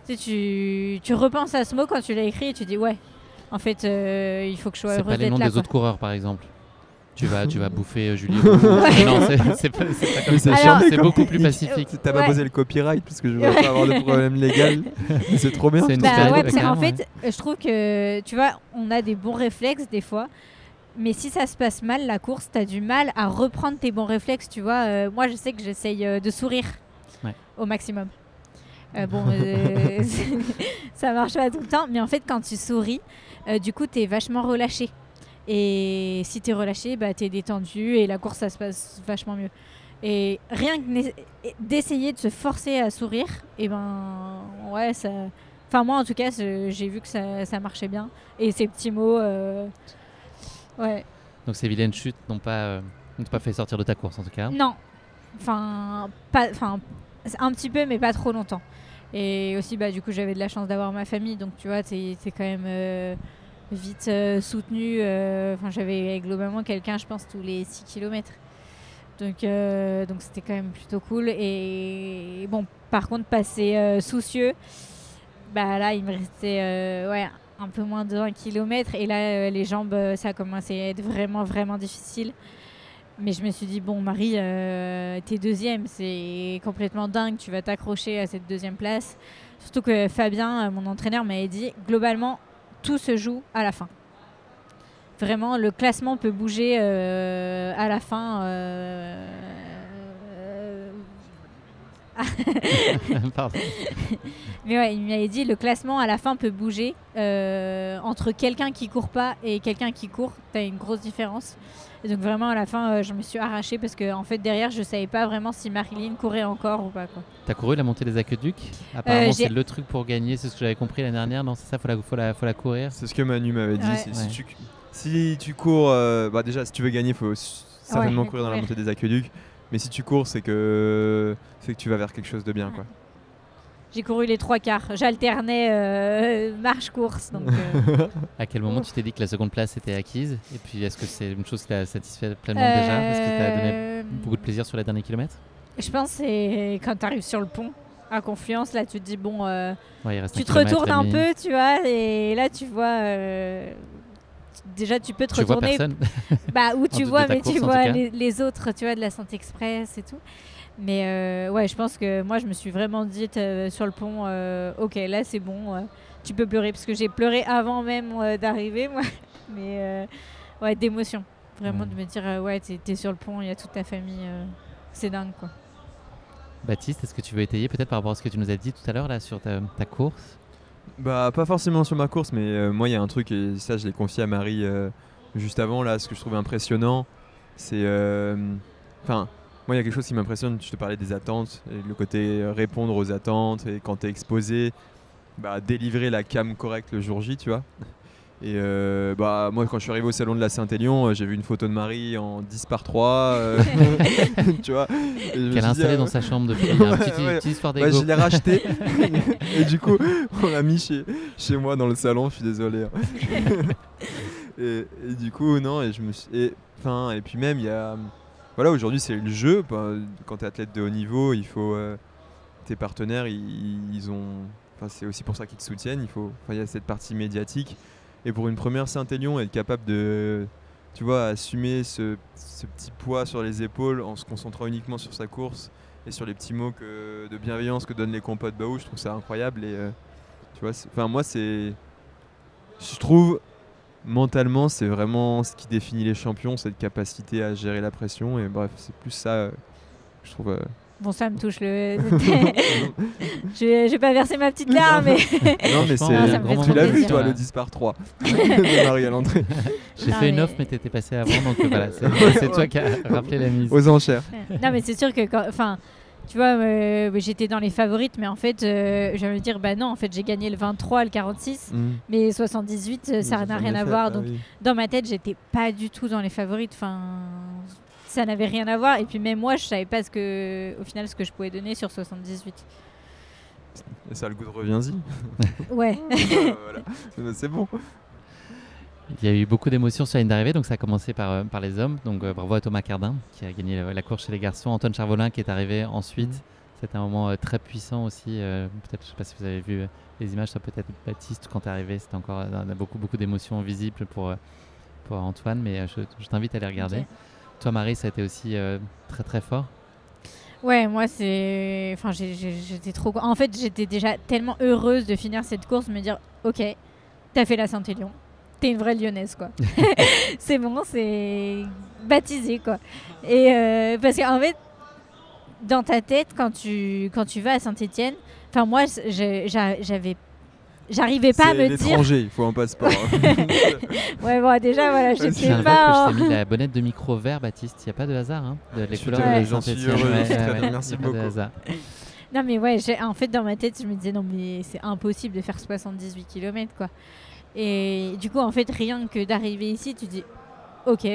tu repenses à ce mot quand tu l'as écrit et tu dis en fait il faut que je sois heureuse d'être là. C'est pas les noms des autres coureurs par exemple. Tu vas bouffer Julie. Non, c'est pas comme ça. C'est beaucoup plus pacifique. T'as pas posé le copyright parce que je veux pas avoir de problème légal. C'est trop bien. En fait, je trouve que tu vois, on a des bons réflexes des fois. Mais si ça se passe mal la course, t'as du mal à reprendre tes bons réflexes. Tu vois, moi je sais que j'essaye de sourire au maximum. Ça marche pas tout le temps, mais en fait quand tu souris, du coup t'es vachement relâché et si t'es relâché, t'es détendu et la course ça se passe vachement mieux. Et rien que d'essayer de se forcer à sourire, ça... Enfin moi en tout cas j'ai vu que ça marchait bien et ces petits mots Donc ces vilaines chutes n'ont pas fait sortir de ta course en tout cas. Non, un petit peu mais pas trop longtemps. Et aussi, du coup, j'avais de la chance d'avoir ma famille. Donc, tu vois, t'es quand même vite soutenu. J'avais globalement quelqu'un, je pense, tous les 6 km. Donc, c'était quand même plutôt cool. Et bon, par contre, passer soucieux, là, il me restait un peu moins de 1 km. Et là, les jambes, ça a commencé à être vraiment, vraiment difficile. Mais je me suis dit, bon, Marie, t'es deuxième, c'est complètement dingue, tu vas t'accrocher à cette deuxième place. Surtout que Fabien, mon entraîneur, m'avait dit, globalement, tout se joue à la fin. Vraiment, le classement peut bouger à la fin. Pardon. Mais ouais, il m'avait dit, le classement à la fin peut bouger entre quelqu'un qui court pas et quelqu'un qui court. T'as une grosse différence. Et donc vraiment à la fin, je me suis arrachée parce que en fait derrière, je savais pas vraiment si Marilyn courait encore ou pas, quoi. T'as couru la montée des aqueducs? Apparemment, c'est le truc pour gagner. C'est ce que j'avais compris l'année dernière. Non, c'est ça, faut la courir. C'est ce que Manu m'avait dit. Ouais. Si tu cours, déjà, si tu veux gagner, il faut certainement courir dans la montée des aqueducs. Mais si tu cours, c'est que tu vas vers quelque chose de bien, quoi. J'ai couru les 3/4. J'alternais marche-course. À quel moment tu t'es dit que la seconde place était acquise? Et puis, est-ce que c'est une chose qui t'a satisfait pleinement déjà? Est-ce que ça t'a donné beaucoup de plaisir sur les derniers kilomètres? Je pense que c'est quand tu arrives sur le pont à Confluence. Là, tu te dis, bon, tu te retournes un peu, tu vois. Et là, tu vois... déjà, tu peux te retourner. Tu vois personne. Où tu vois, mais tu vois les autres, tu vois, de la Santé Express et tout. Mais je pense que moi, je me suis vraiment dit sur le pont, ok, là, c'est bon, tu peux pleurer. Parce que j'ai pleuré avant même d'arriver, moi. Mais d'émotion. Vraiment de me dire, t'es sur le pont, il y a toute ta famille. C'est dingue, quoi. Baptiste, est-ce que tu veux étayer peut-être par rapport à ce que tu nous as dit tout à l'heure là, sur ta course? Pas forcément sur ma course, mais moi, il y a un truc, et ça, je l'ai confié à Marie juste avant, là, ce que je trouvais impressionnant, c'est... moi, il y a quelque chose qui m'impressionne, je te parlais des attentes, et le côté répondre aux attentes, et quand tu es exposé, délivrer la cam correcte le jour J, tu vois. Et moi, quand je suis arrivé au salon de la Saint-Élion, j'ai vu une photo de Marie en 10/3, tu vois. Qu'elle a installé dans sa chambre depuis une petite histoire d'ego. Je l'ai racheté, et du coup, on l'a mis chez moi dans le salon, je suis désolé. et du coup, non, et puis même, il y a... Voilà, aujourd'hui, c'est le jeu. Quand tu es athlète de haut niveau, il faut... tes partenaires, ils ont... c'est aussi pour ça qu'ils te soutiennent. Il y a cette partie médiatique. Et pour une première Saint-Élion, être capable de, tu vois, assumer ce petit poids sur les épaules en se concentrant uniquement sur sa course et sur les petits mots de bienveillance que donnent les compas de Baou, je trouve ça incroyable. Et tu vois, moi, je trouve, mentalement, c'est vraiment ce qui définit les champions, cette capacité à gérer la pression. Et bref, c'est plus ça, je trouve... Bon, ça me touche le... je vais pas verser ma petite larme, mais... Non, mais tu l'as vu, toi, le 10/3 de Marie à l'entrée. J'ai fait une offre, mais t'étais passé avant, donc voilà, c'est toi qui as rappelé la mise. Aux enchères. Non, mais c'est sûr que tu vois, j'étais dans les favorites, mais en fait, je vais me dire, non, en fait, j'ai gagné le 23, le 46, mais 78, ça n'a rien à voir. Donc, dans ma tête, j'étais pas du tout dans les favorites. Ça n'avait rien à voir. Et puis, même moi, je savais pas au final, ce que je pouvais donner sur 78. Et ça a le goût de reviens-y. Ouais. Voilà. C'est bon. Il y a eu beaucoup d'émotions sur la ligne d'arrivée, donc ça a commencé par les hommes. Donc bravo à Thomas Cardin qui a gagné la course chez les garçons. Antoine Charvolin qui est arrivé ensuite. C'était un moment très puissant aussi. Peut-être, je ne sais pas si vous avez vu les images, ça peut-être Baptiste quand tu es arrivé. C'était encore beaucoup d'émotions visibles pour Antoine, mais je t'invite à les regarder. Okay. Toi, Marie, ça a été aussi très très fort. Ouais, moi j'étais trop... En fait, j'étais déjà tellement heureuse de finir cette course, de me dire, ok, t'as fait la Saint-Élion. T'es une vraie Lyonnaise, quoi. C'est bon, c'est baptisé, quoi. Et parce qu'en fait, dans ta tête, quand tu vas à Saint-Étienne, moi, j'arrivais pas à me dire... C'est l'étranger, il faut un passeport. Ouais, bon, déjà, voilà, je sais pas... Je t'ai mis la bonnette de micro vert, Baptiste. Il n'y a pas de hasard, hein. Les couleurs de Saint-Étienne. Merci beaucoup. Non, mais ouais, en fait, dans ma tête, je me disais, non, mais c'est impossible de faire 78 km, quoi. Et du coup, en fait, rien que d'arriver ici, tu dis, ok,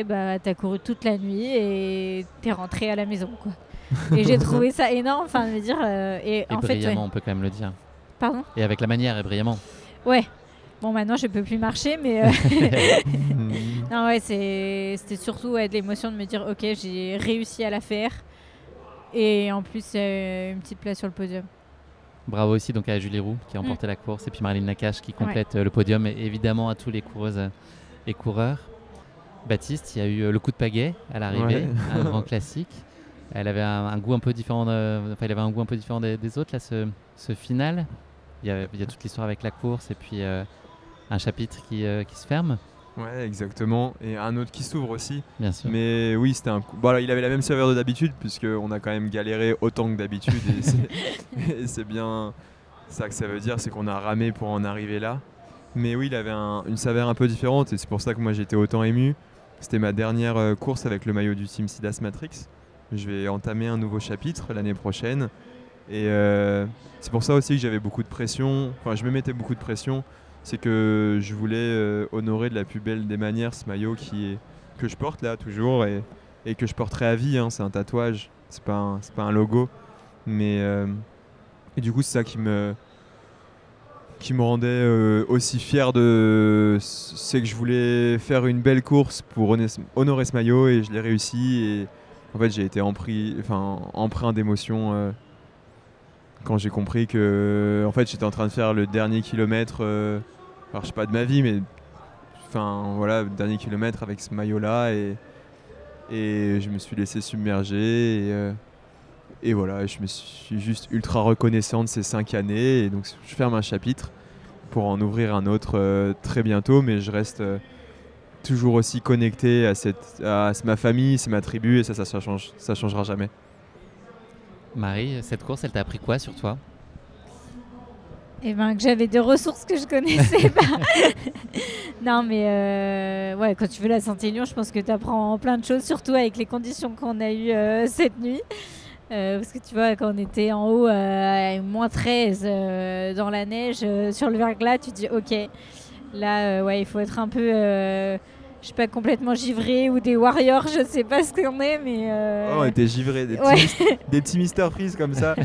t'as couru toute la nuit et t'es rentré à la maison, quoi. Et j'ai trouvé ça énorme, de me dire... et en brillamment, fait, on peut quand même le dire. Pardon ? Et avec la manière, et brillamment. Ouais. Bon, maintenant, je peux plus marcher, mais... Non, ouais, c'était surtout de l'émotion de me dire, ok, j'ai réussi à la faire. Et en plus, une petite place sur le podium. Bravo aussi donc à Julie Roux qui a remporté la course et puis Marilyn Nakache qui complète le podium et évidemment à tous les coureuses et coureurs. Baptiste, il y a eu le coup de pagaie à l'arrivée, un grand classique. Elle avait un goût un peu différent, il avait un goût un peu différent des autres, là, ce final. Il y a toute l'histoire avec la course et puis un chapitre qui se ferme. Ouais, exactement. Et un autre qui s'ouvre aussi. Bien sûr. Mais oui, c'était voilà, il avait la même saveur de d'habitude, puisqu'on a quand même galéré autant que d'habitude. Et c'est bien ça que ça veut dire, c'est qu'on a ramé pour en arriver là. Mais oui, il avait une saveur un peu différente, et c'est pour ça que moi j'étais autant ému. C'était ma dernière course avec le maillot du Team Sidas Matrix. Je vais entamer un nouveau chapitre l'année prochaine. Et c'est pour ça aussi que j'avais beaucoup de pression. Enfin, je me mettais beaucoup de pression. C'est que je voulais honorer de la plus belle des manières ce maillot que je porte là toujours et que je porterai à vie. Hein. C'est un tatouage, c'est pas un logo. Mais et du coup, c'est ça qui me rendait aussi fier c'est que je voulais faire une belle course pour honorer ce maillot et je l'ai réussi. Et en fait, j'ai été empreint d'émotion quand j'ai compris que en fait, j'étais en train de faire le dernier kilomètre. Alors, je sais pas de ma vie, mais le dernier kilomètre avec ce maillot-là et je me suis laissé submerger et voilà, je me suis juste ultra reconnaissant de ces 5 années et donc je ferme un chapitre pour en ouvrir un autre très bientôt, mais je reste toujours aussi connecté à ma famille, c'est ma tribu et ça changera jamais. Marie, cette course, elle t'a appris quoi sur toi ? Eh ben, que j'avais des ressources que je connaissais pas. Non, mais quand tu veux la Saint-Élion, je pense que tu apprends plein de choses, surtout avec les conditions qu'on a eues cette nuit. Parce que tu vois, quand on était en haut à moins 13 dans la neige, sur le verglas, tu te dis ok, là, il faut être un peu, je sais pas, complètement givré ou des warriors, je sais pas ce qu'on est, mais... on était givrés, des petits Mister Freeze comme ça,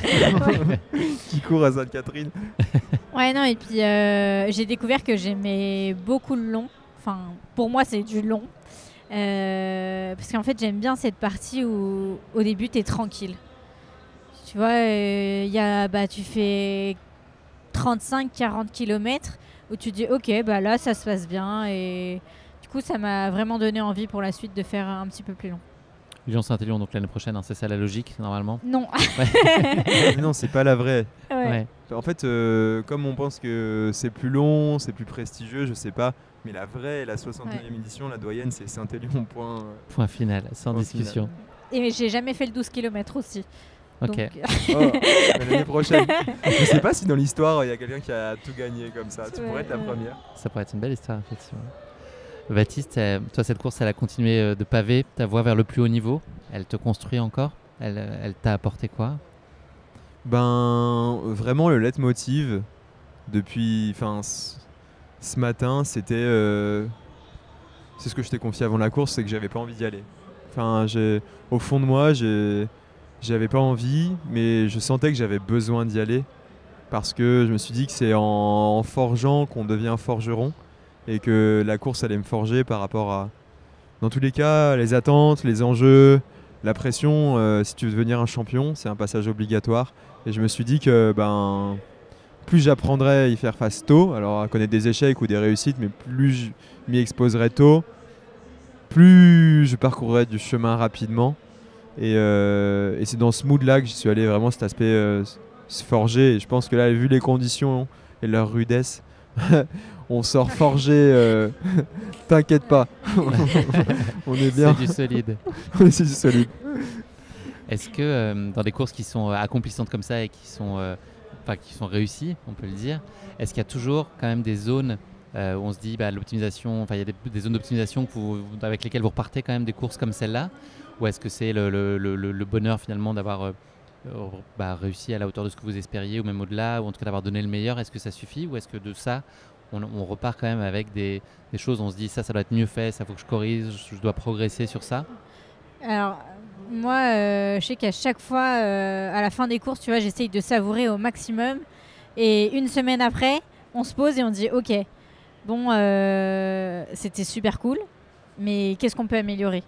qui courent à Sainte-Catherine. Ouais, non, et puis j'ai découvert que j'aimais beaucoup le long. Enfin, pour moi, c'est du long. Parce qu'en fait, j'aime bien cette partie où, au début, t'es tranquille. Tu vois, tu fais 35-40 km où tu dis, ok, là, ça se passe bien. Et du coup, ça m'a vraiment donné envie pour la suite de faire un petit peu plus long. Lyon-Saint-Élion, donc l'année prochaine, hein, c'est ça la logique, normalement ? Non. Non, c'est pas la vraie. Ouais. En fait, comme on pense que c'est plus long, c'est plus prestigieux, je sais pas. Mais la vraie, la 61e édition, la doyenne, c'est Saint-Élion, point final, sans discussion. Et mais j'ai jamais fait le 12 km aussi. Ok. L'année prochaine. Je sais pas si dans l'histoire, il y a quelqu'un qui a tout gagné comme ça. Tu pourrais être la première. Ça pourrait être une belle histoire, effectivement. Baptiste, toi, cette course, elle a continué de paver ta voie vers le plus haut niveau. Elle te construit encore ? Elle t'a apporté quoi ? Vraiment, le leitmotiv depuis ce matin, c'était c'est ce que je t'ai confié avant la course, c'est que j'avais pas envie d'y aller. Au fond de moi, j'avais pas envie, mais je sentais que j'avais besoin d'y aller parce que je me suis dit que c'est en forgeant qu'on devient forgeron et que la course allait me forger par rapport à, dans tous les cas, les attentes, les enjeux, la pression. Si tu veux devenir un champion, c'est un passage obligatoire. Et je me suis dit que plus j'apprendrais à y faire face tôt, alors à connaître des échecs ou des réussites, mais plus je m'y exposerais tôt, plus je parcourrais du chemin rapidement. Et c'est dans ce mood-là que j'y suis allé, vraiment cet aspect se forger. Et je pense que là, vu les conditions et leur rudesse, on sort forgé. T'inquiète pas, on est bien. C'est du solide. C'est du solide. Est-ce que dans des courses qui sont accomplissantes comme ça et qui sont réussies, on peut le dire, est-ce qu'il y a toujours quand même des zones où on se dit l'optimisation, il y a des zones d'optimisation avec lesquelles vous repartez quand même des courses comme celle-là, ou est-ce que c'est le bonheur finalement d'avoir réussi à la hauteur de ce que vous espériez ou même au-delà, ou en tout cas d'avoir donné le meilleur, est-ce que ça suffit, ou est-ce que de ça on repart quand même avec des choses, on se dit ça doit être mieux fait, ça faut que je corrige, je dois progresser sur ça? Alors moi, je sais qu'à chaque fois, à la fin des courses, tu vois, j'essaye de savourer au maximum. Et une semaine après, on se pose et on dit, ok, bon, c'était super cool, mais qu'est-ce qu'on peut améliorer ?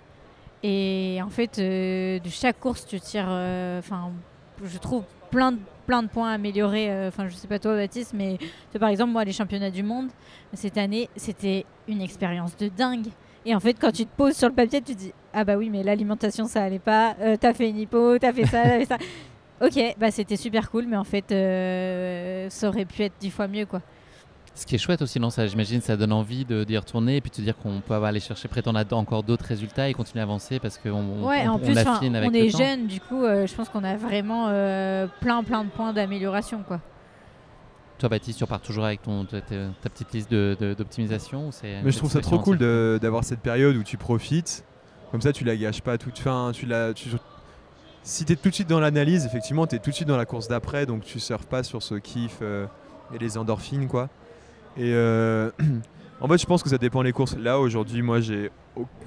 Et en fait, de chaque course, tu tires, je trouve plein de points à améliorer. Je sais pas toi, Baptiste, mais par exemple, moi, les championnats du monde, cette année, c'était une expérience de dingue. Et en fait, quand tu te poses sur le papier, tu te dis ah bah oui, mais l'alimentation ça allait pas, t'as fait une hypo, t'as fait ça, t'as fait ça. Ok, bah c'était super cool, mais en fait, ça aurait pu être 10 fois mieux, quoi. Ce qui est chouette aussi, non, ça, j'imagine, ça donne envie d'y retourner et puis de te dire qu'on peut aller chercher, prétendre encore d'autres résultats et continuer à avancer parce qu'on en plus, affine avec on le est temps. jeunes, du coup, je pense qu'on a vraiment plein de points d'amélioration, quoi. Toi, Baptiste, tu repars toujours avec ta petite liste d'optimisation ou c'est... Mais je trouve ça trop cool d'avoir cette période où tu profites. Comme ça, tu la gâches pas toute fin. Si tu es tout de suite dans l'analyse, effectivement, tu es tout de suite dans la course d'après, donc tu surfes pas sur ce kiff et les endorphines, quoi. Et en fait, je pense que ça dépend des courses. Là, aujourd'hui, moi,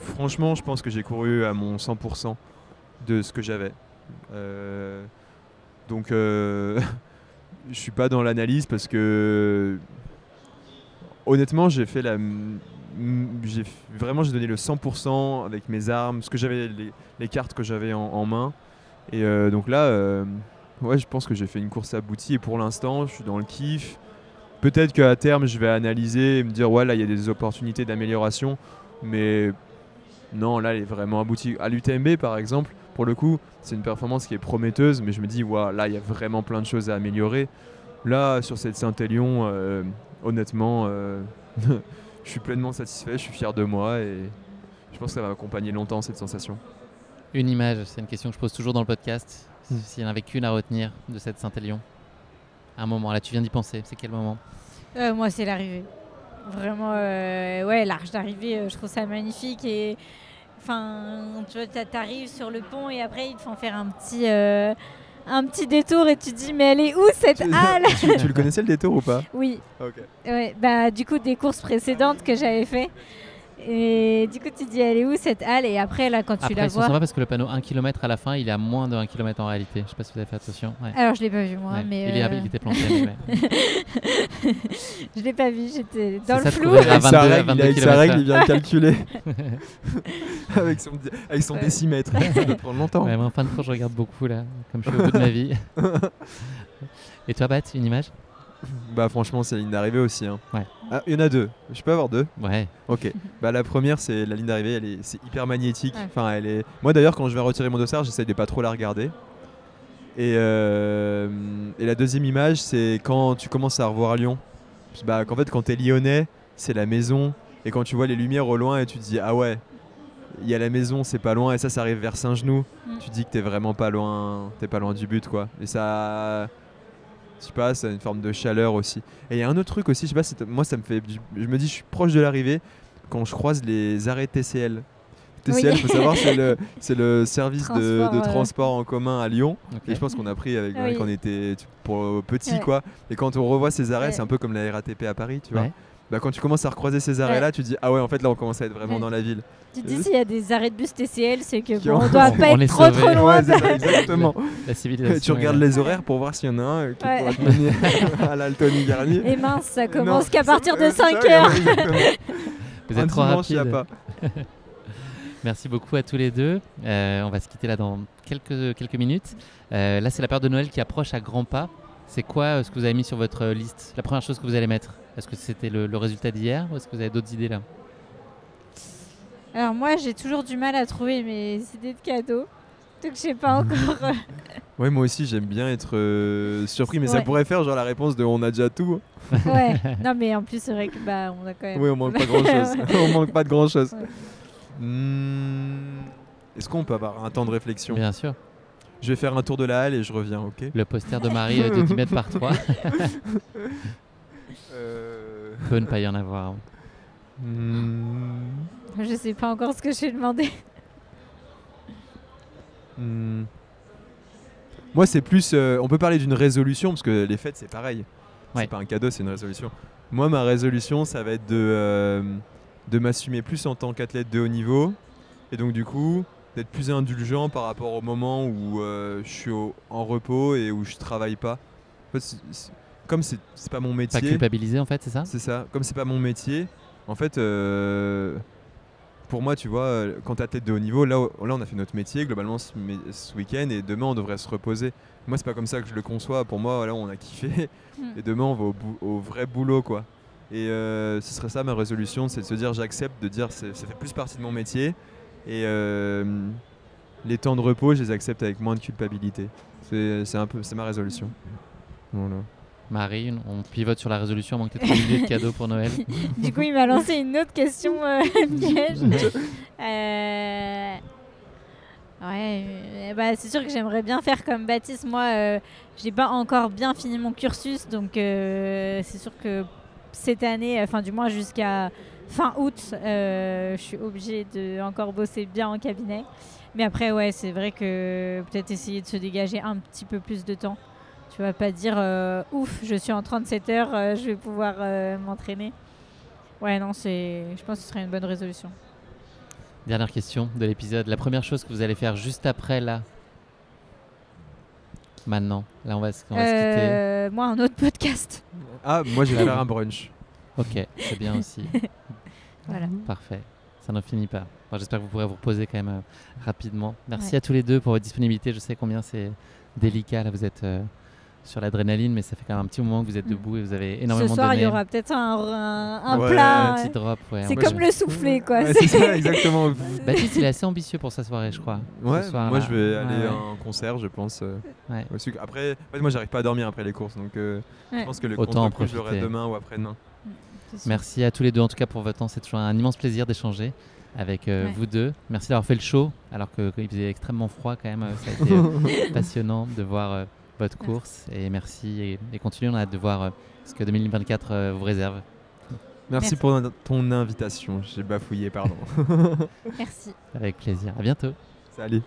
franchement, je pense que j'ai couru à mon 100% de ce que j'avais. Donc, je suis pas dans l'analyse parce que, honnêtement, j'ai donné le 100% avec mes armes, ce que j'avais, les cartes que j'avais en main. Et donc là, ouais, je pense que j'ai fait une course aboutie et pour l'instant, je suis dans le kiff. Peut-être qu'à terme, je vais analyser et me dire ouais, là, il y a des opportunités d'amélioration, mais non, là, elle est vraiment aboutie. À l'UTMB, par exemple, pour le coup, c'est une performance qui est prometteuse, mais je me dis ouais, là, il y a vraiment plein de choses à améliorer. Là, sur cette Saint-Élion, honnêtement, je suis pleinement satisfait, je suis fier de moi et je pense que ça va m'accompagner longtemps, cette sensation. Une image, c'est une question que je pose toujours dans le podcast. S'il n'y en avait qu'une à retenir de cette Saint-Élion, un moment, là tu viens d'y penser, c'est quel moment? Moi c'est l'arrivée. Vraiment, ouais, l'arche d'arrivée, je trouve ça magnifique. Et enfin, tu vois, t'arrives sur le pont et après ils te font faire un petit détour et tu te dis mais elle est où cette halle? Tu le connaissais le détour ou pas? Oui. Ok. Ouais, bah du coup des courses précédentes que j'avais fait. Et du coup, tu te dis, elle est où cette halle? Et après, là, quand tu la vois. Après, c'est parce que le panneau 1 km à la fin, il est à moins de 1 km en réalité. Je sais pas si vous avez fait attention. Ouais. Alors, je l'ai pas vu, moi. Ouais. Mais il était planté. Mais ouais. Je l'ai pas vu, j'étais dans le flou. Avec sa règle, il vient calculer. avec son décimètre. Ça doit prendre longtemps. Ouais, en fin de course, je regarde beaucoup, là, comme je suis au bout de ma vie. Et toi, Bat, une image? Bah franchement c'est la ligne d'arrivée aussi hein. Ouais. Ah, il y en a deux, je peux avoir deux? Ouais. Ok. Bah la première c'est la ligne d'arrivée, c'est hyper magnétique. Ouais. Enfin moi d'ailleurs quand je vais retirer mon dossard j'essaie de pas trop la regarder. Et la deuxième image c'est quand tu commences à revoir Lyon. Bah qu'en fait quand t'es lyonnais c'est la maison et quand tu vois les lumières au loin et tu te dis ah ouais il y a la maison c'est pas loin et ça arrive vers Saint-Genoux. Tu te dis que t'es vraiment pas loin du but quoi. Et ça... Je sais pas, c'est une forme de chaleur aussi. Et il y a un autre truc aussi, je sais pas, moi ça me fait. Je me dis, je suis proche de l'arrivée quand je croise les arrêts TCL. TCL, il faut savoir, c'est le service de transport en commun à Lyon. Okay. Et je pense qu'on a pris avec quand on était petit, quoi. Et quand on revoit ces arrêts, c'est un peu comme la RATP à Paris, tu vois. Bah, quand tu commences à recroiser ces arrêts-là, tu te dis, ah ouais, en fait, là, on commence à être vraiment dans la ville. Tu te dis, s'il y a des arrêts de bus TCL, c'est que on doit pas être trop loin. Ouais, c'est ça, exactement. La civilisation. Tu regardes les horaires pour voir s'il y en a un qui pourrait te mener à l'Altony Garnier. Et mince, ça commence qu'à partir de 5 heures. Vous êtes trop rapides. Merci beaucoup à tous les deux. On va se quitter là dans quelques minutes. Là, c'est la période de Noël qui approche à grands pas. C'est quoi ce que vous avez mis sur votre liste? La première chose que vous allez mettre? Est-ce que c'était le résultat d'hier ou est-ce que vous avez d'autres idées là? Alors moi, j'ai toujours du mal à trouver mes idées de cadeaux. Donc je sais pas encore. Ouais, moi aussi, j'aime bien être surpris, mais ça pourrait faire genre la réponse de on a déjà tout. Ouais, non mais en plus, c'est vrai que on a quand même... Oui, on manque pas grand-chose. On manque pas de grand-chose. Ouais. Est-ce qu'on peut avoir un temps de réflexion? Bien sûr. Je vais faire un tour de la halle et je reviens, ok? Le poster de Marie de 10 mètres par 3. Peut ne pas y en avoir. Je sais pas encore ce que je vais demander. Moi, c'est plus... on peut parler d'une résolution, parce que les fêtes, c'est pareil. Ouais. C'est pas un cadeau, c'est une résolution. Moi, ma résolution, ça va être de m'assumer plus en tant qu'athlète de haut niveau. Et donc, du coup... d'être plus indulgent par rapport au moment où je suis en repos et où je travaille pas. En fait, comme c'est pas mon métier. Pas culpabiliser en fait, c'est ça? C'est ça. Comme c'est pas mon métier, en fait, pour moi, tu vois, quand t'es athlète de haut niveau, là on a fait notre métier globalement ce week-end et demain on devrait se reposer. Moi, c'est pas comme ça que je le conçois. Pour moi, là on a kiffé et demain on va au vrai boulot, quoi. Et ce serait ça ma résolution, c'est de se dire j'accepte, de dire ça fait plus partie de mon métier. Et les temps de repos, je les accepte avec moins de culpabilité. C'est ma résolution. Voilà. Marie, on pivote sur la résolution, manque de idées de cadeaux pour Noël. Du coup, il m'a lancé une autre question piège. C'est sûr que j'aimerais bien faire comme Baptiste. Moi, j'ai pas encore bien fini mon cursus, donc c'est sûr que cette année, enfin du moins jusqu'à fin août, je suis obligée de encore bosser bien en cabinet. Mais après, c'est vrai que peut-être essayer de se dégager un petit peu plus de temps. Tu vas pas dire ouf, je suis en 37 heures, je vais pouvoir m'entraîner. Ouais, non, je pense que ce serait une bonne résolution. Dernière question de l'épisode. La première chose que vous allez faire juste après, là, maintenant, là, on va se quitter. Moi, un autre podcast. Ah, moi, je vais faire un brunch. Ok, c'est bien aussi. Voilà. Parfait. Ça n'en finit pas. Enfin, j'espère que vous pourrez vous reposer quand même rapidement. Merci à tous les deux pour votre disponibilité. Je sais combien c'est délicat. Là, vous êtes sur l'adrénaline, mais ça fait quand même un petit moment que vous êtes debout et vous avez énormément donné. Ce soir, il y aura peut-être un plat. Un petit drop. Ouais. C'est comme le soufflé, quoi. Ouais, c'est ça, exactement. Baptiste, il est assez ambitieux pour sa soirée, je crois. Ouais, moi, je vais aller à un concert, je pense. Ouais. Après, moi, j'arrive pas à dormir après les courses, donc je pense que le concert, je l'aurai demain ou après-demain. Merci à tous les deux, en tout cas, pour votre temps. C'est toujours un immense plaisir d'échanger avec vous deux. Merci d'avoir fait le show, alors qu'il faisait extrêmement froid quand même. Ça a été passionnant de voir votre course. Et merci. Et continuez, on a hâte de voir ce que 2024 vous réserve. Merci pour ton invitation. J'ai bafouillé, pardon. Merci. Avec plaisir. À bientôt. Salut.